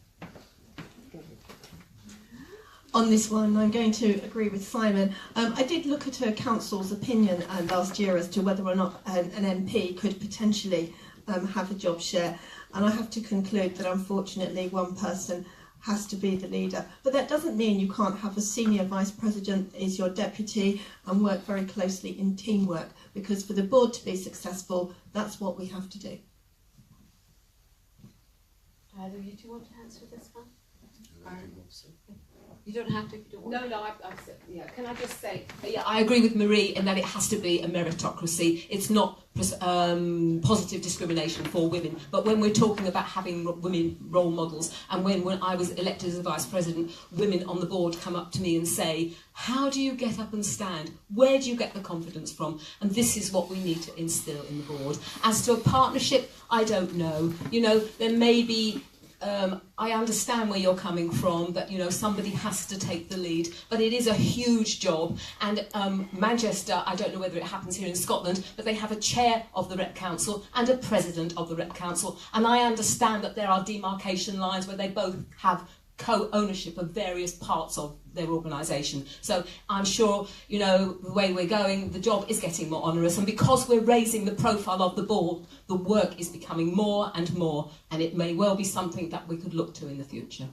On this one, I'm going to agree with Simon. I did look at a council's opinion last year as to whether or not an MP could potentially have a job share, and I have to conclude that unfortunately one person has to be the leader. But that doesn't mean you can't have a senior vice president as your deputy and work very closely in teamwork, because for the board to be successful, that's what we have to do. Either you two want to answer this one? You don't have to if you don't want to. No, yeah. Can I just say, yeah, I agree with Marie in that it has to be a meritocracy. It's not positive discrimination for women. But when we're talking about having women role models, and when I was elected as a vice president, women on the board come up to me and say, how do you get up and stand? Where do you get the confidence from? And this is what we need to instill in the board. As to a partnership, I don't know. You know, there may be... I understand where you're coming from, that, you know, somebody has to take the lead, but it is a huge job. And Manchester, I don't know whether it happens here in Scotland, but they have a chair of the Rep Council and a president of the Rep Council. And I understand that there are demarcation lines where they both have co-ownership of various parts of their organisation. So I'm sure, you know, the way we're going, the job is getting more onerous, and because we're raising the profile of the board, the work is becoming more and more, and it may well be something that we could look to in the future.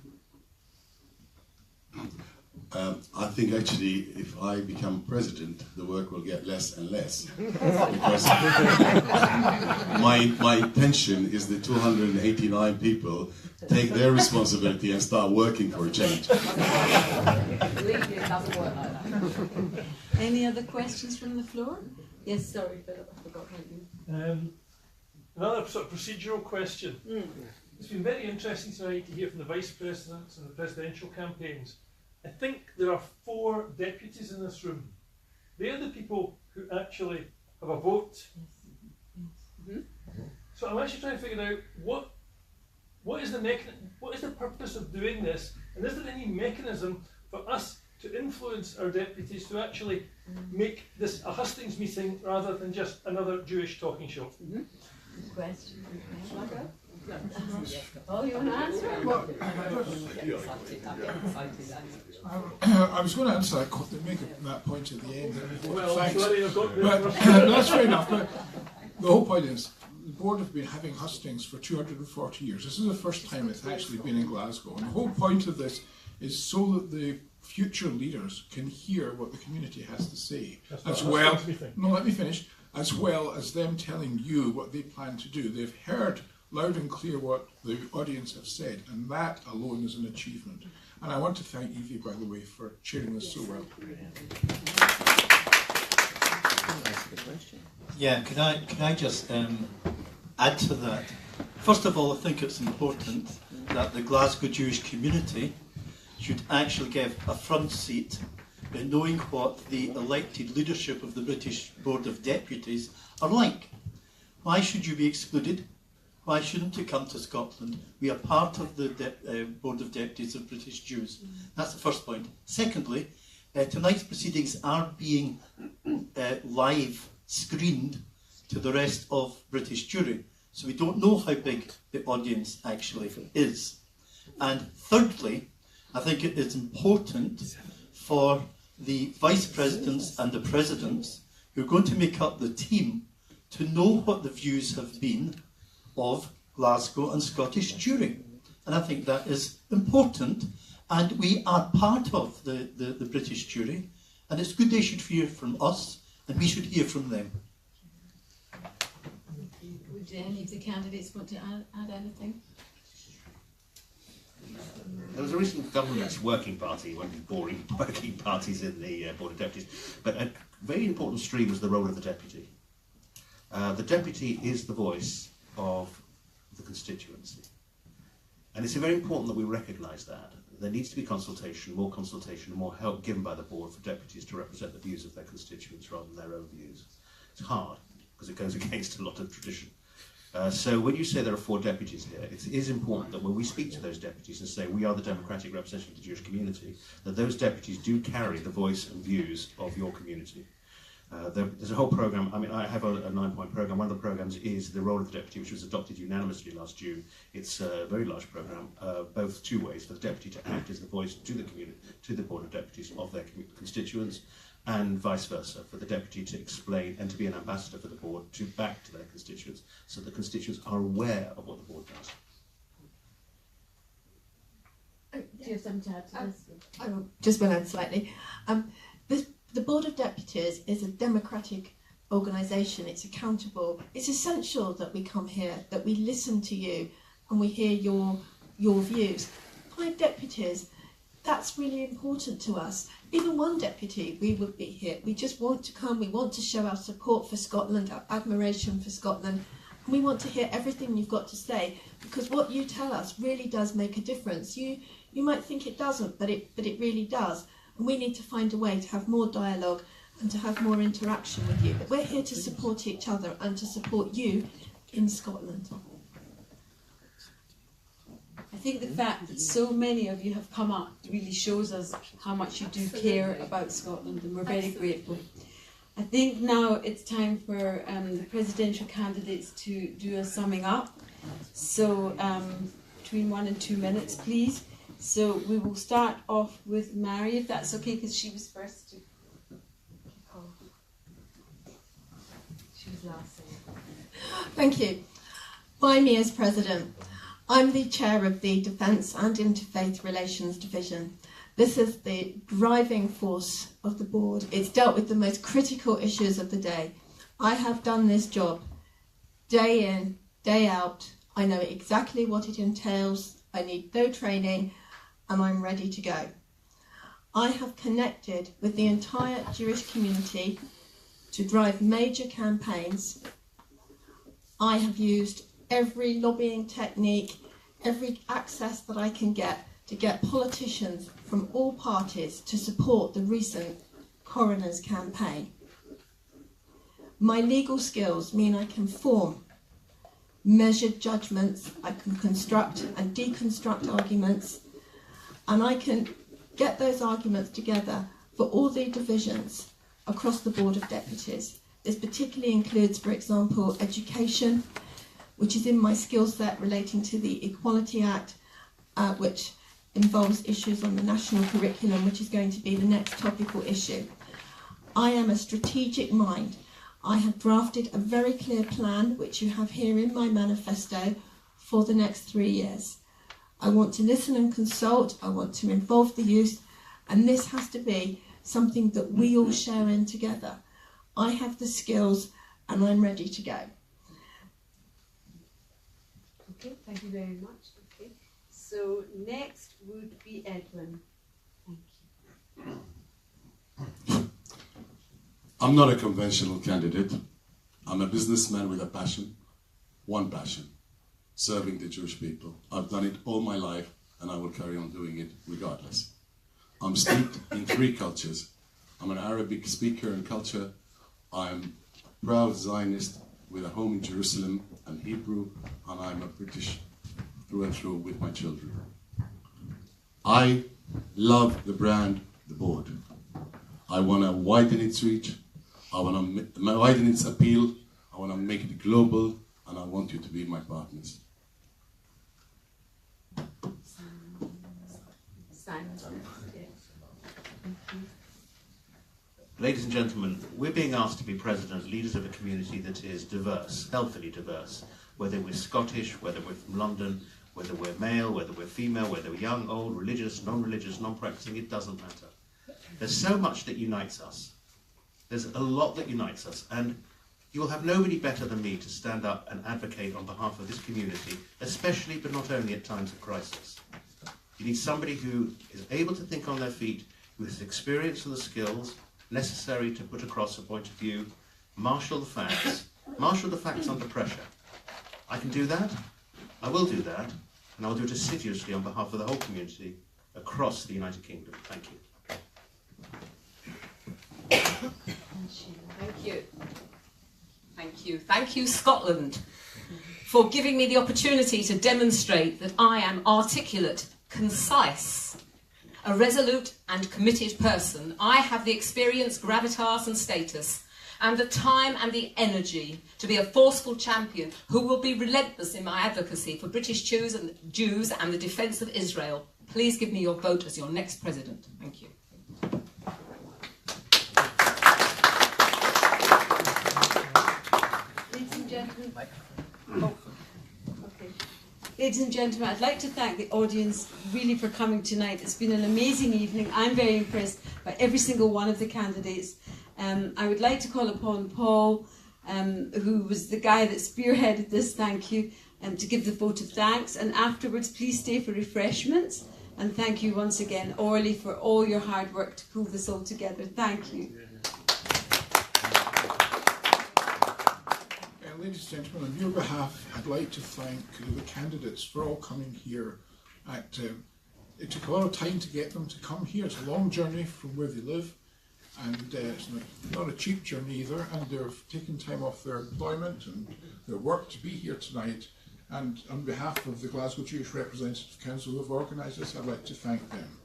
I think actually if I become president, the work will get less and less. Because my intention is that 289 people take their responsibility and start working for a change. Believe me, it doesn't work like that. Any other questions from the floor? Yes, sorry, Philip, I forgot you. Another sort of procedural question. It's been very interesting tonight to hear from the vice presidents and the presidential campaigns. I think there are 4 deputies in this room. They are the people who actually have a vote. So I'm actually trying to figure out what is the purpose of doing this, and is there any mechanism for us to influence our deputies to actually make this a Hustings meeting rather than just another Jewish talking show? Question. Shall I go? Oh, you want to answer? I was going to answer that, make that point at the end. Well, thanks. sorry, I've got But that's fair enough. But the whole point is, the board have been having Hustings for 240 years. This is the first time it's actually been in Glasgow. And the whole point of this is so that the future leaders can hear what the community has to say. As well, no, let me finish. As well as them telling you what they plan to do. They've heard loud and clear what the audience have said, and that alone is an achievement. And I want to thank Evie, by the way, for chairing this so well. Yeah, can I just add to that? First of all, I think it's important that the Glasgow Jewish community should actually give a front seat in knowing what the elected leadership of the British Board of Deputies are like. Why should you be excluded? Why shouldn't you come to Scotland? We are part of the Board of Deputies of British Jews. That's the first point. Secondly, tonight's proceedings are being live screened to the rest of British Jewry, so we don't know how big the audience actually is. And thirdly, I think it is important for the vice presidents and the presidents who are going to make up the team to know what the views have been of Glasgow and Scottish Jewry. And I think that is important, and we are part of the British Jewry, and it's good they should hear from us and we should hear from them. Would any of the candidates want to add anything? There was a recent government's working party, one of the boring working parties in the Board of Deputies, but a very important stream was the role of the deputy. The deputy is the voice of the constituency. And it's very important that we recognise that. There needs to be consultation, and more help given by the board for deputies to represent the views of their constituents rather than their own views. It's hard, because it goes against a lot of tradition. So when you say there are 4 deputies here, it is important that when we speak to those deputies and say we are the democratic representative of the Jewish community, that those deputies do carry the voice and views of your community. There's a whole programme. I mean, I have a 9-point programme. One of the programmes is the role of the deputy, which was adopted unanimously last June. It's a very large programme, both 2 ways: for the deputy to act as the voice to the community, to the Board of Deputies of their constituents, and vice versa, for the deputy to explain and to be an ambassador for the board to back to their constituents, so the constituents are aware of what the board does. Do you have something to add to this? I will just will add slightly. The Board of Deputies is a democratic organisation. It's accountable. It's essential that we come here, that we listen to you, and we hear your views. 5 deputies. That's really important to us. Even 1 deputy, we would be here. We just want to come. We want to show our support for Scotland, our admiration for Scotland. And we want to hear everything you've got to say, because what you tell us really does make a difference. You might think it doesn't, but it really does. And we need to find a way to have more dialogue and to have more interaction with you. But we're here to support each other and to support you in Scotland. I think the fact that so many of you have come up really shows us how much you do care about Scotland, and we're very grateful. I think now it's time for the presidential candidates to do a summing up. So between 1 and 2 minutes, please. So we will start off with Mary, if that's okay, because she was first to kick off. She was last. Thank you. By me as President, I'm the chair of the Defence and Interfaith Relations Division. This is the driving force of the board. It's dealt with the most critical issues of the day. I have done this job day in, day out. I know exactly what it entails. I need no training, and I'm ready to go. I have connected with the entire Jewish community to drive major campaigns. I have used every lobbying technique, every access that I can get to get politicians from all parties to support the recent coroner's campaign. My legal skills mean I can form measured judgments, I can construct and deconstruct arguments, and I can get those arguments together for all the divisions across the Board of Deputies. This particularly includes, for example, education, which is in my skill set relating to the Equality Act, which involves issues on the national curriculum, which is going to be the next topical issue. I am a strategic mind. I have drafted a very clear plan, which you have here in my manifesto, for the next 3 years. I want to listen and consult, I want to involve the youth, and this has to be something that we all share in together. I have the skills and I'm ready to go. Okay, thank you very much. Okay, so next would be Edwin. Thank you. I'm not a conventional candidate. I'm a businessman with a passion, one passion, serving the Jewish people. I've done it all my life and I will carry on doing it regardless. I'm steeped in 3 cultures. I'm an Arabic speaker and culture. I'm a proud Zionist with a home in Jerusalem and Hebrew, and I'm a British through and through with my children. I love the brand, the board. I want to widen its reach. I want to widen its appeal. I want to make it global, and I want you to be my partners. Ladies and gentlemen, we're being asked to be president as leaders of a community that is diverse, healthily diverse, whether we're Scottish, whether we're from London, whether we're male, whether we're female, whether we're young, old, religious, non-practicing, it doesn't matter. There's so much that unites us. There's a lot that unites us, and you will have nobody better than me to stand up and advocate on behalf of this community, especially but not only at times of crisis. You need somebody who is able to think on their feet, who has experience and the skills necessary to put across a point of view, marshal the facts under pressure. I can do that, I will do that, and I will do it assiduously on behalf of the whole community across the United Kingdom. Thank you. Thank you. Thank you. Thank you, Scotland, for giving me the opportunity to demonstrate that I am articulate, concise, a resolute and committed person. I have the experience, gravitas and status, and the time and the energy to be a forceful champion who will be relentless in my advocacy for British Jews and the defence of Israel. Please give me your vote as your next president. Thank you. Ladies and gentlemen, Ladies and gentlemen, I'd like to thank the audience really for coming tonight. It's been an amazing evening. I'm very impressed by every single one of the candidates. I would like to call upon Paul, who was the guy that spearheaded this, thank you, to give the vote of thanks. And afterwards, please stay for refreshments. And thank you once again, Orly, for all your hard work to pull this all together. Thank you. Ladies and gentlemen, on your behalf, I'd like to thank the candidates for all coming here. It took a lot of time to get them to come here. It's a long journey from where they live, and it's not a cheap journey either, and they've taken time off their employment and their work to be here tonight. And on behalf of the Glasgow Jewish Representative Council who have organised this, I'd like to thank them.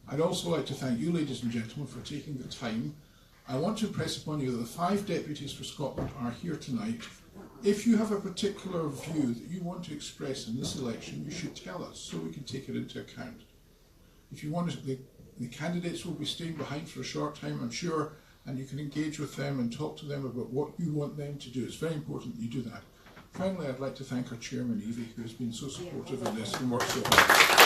I'd also like to thank you, ladies and gentlemen, for taking the time. I want to impress upon you that the 5 deputies for Scotland are here tonight. If you have a particular view that you want to express in this election, you should tell us so we can take it into account. If you want to, the candidates will be staying behind for a short time, I'm sure, and you can engage with them and talk to them about what you want them to do. It's very important that you do that. Finally, I'd like to thank our chairman, Evie, who has been so supportive of this and worked so hard.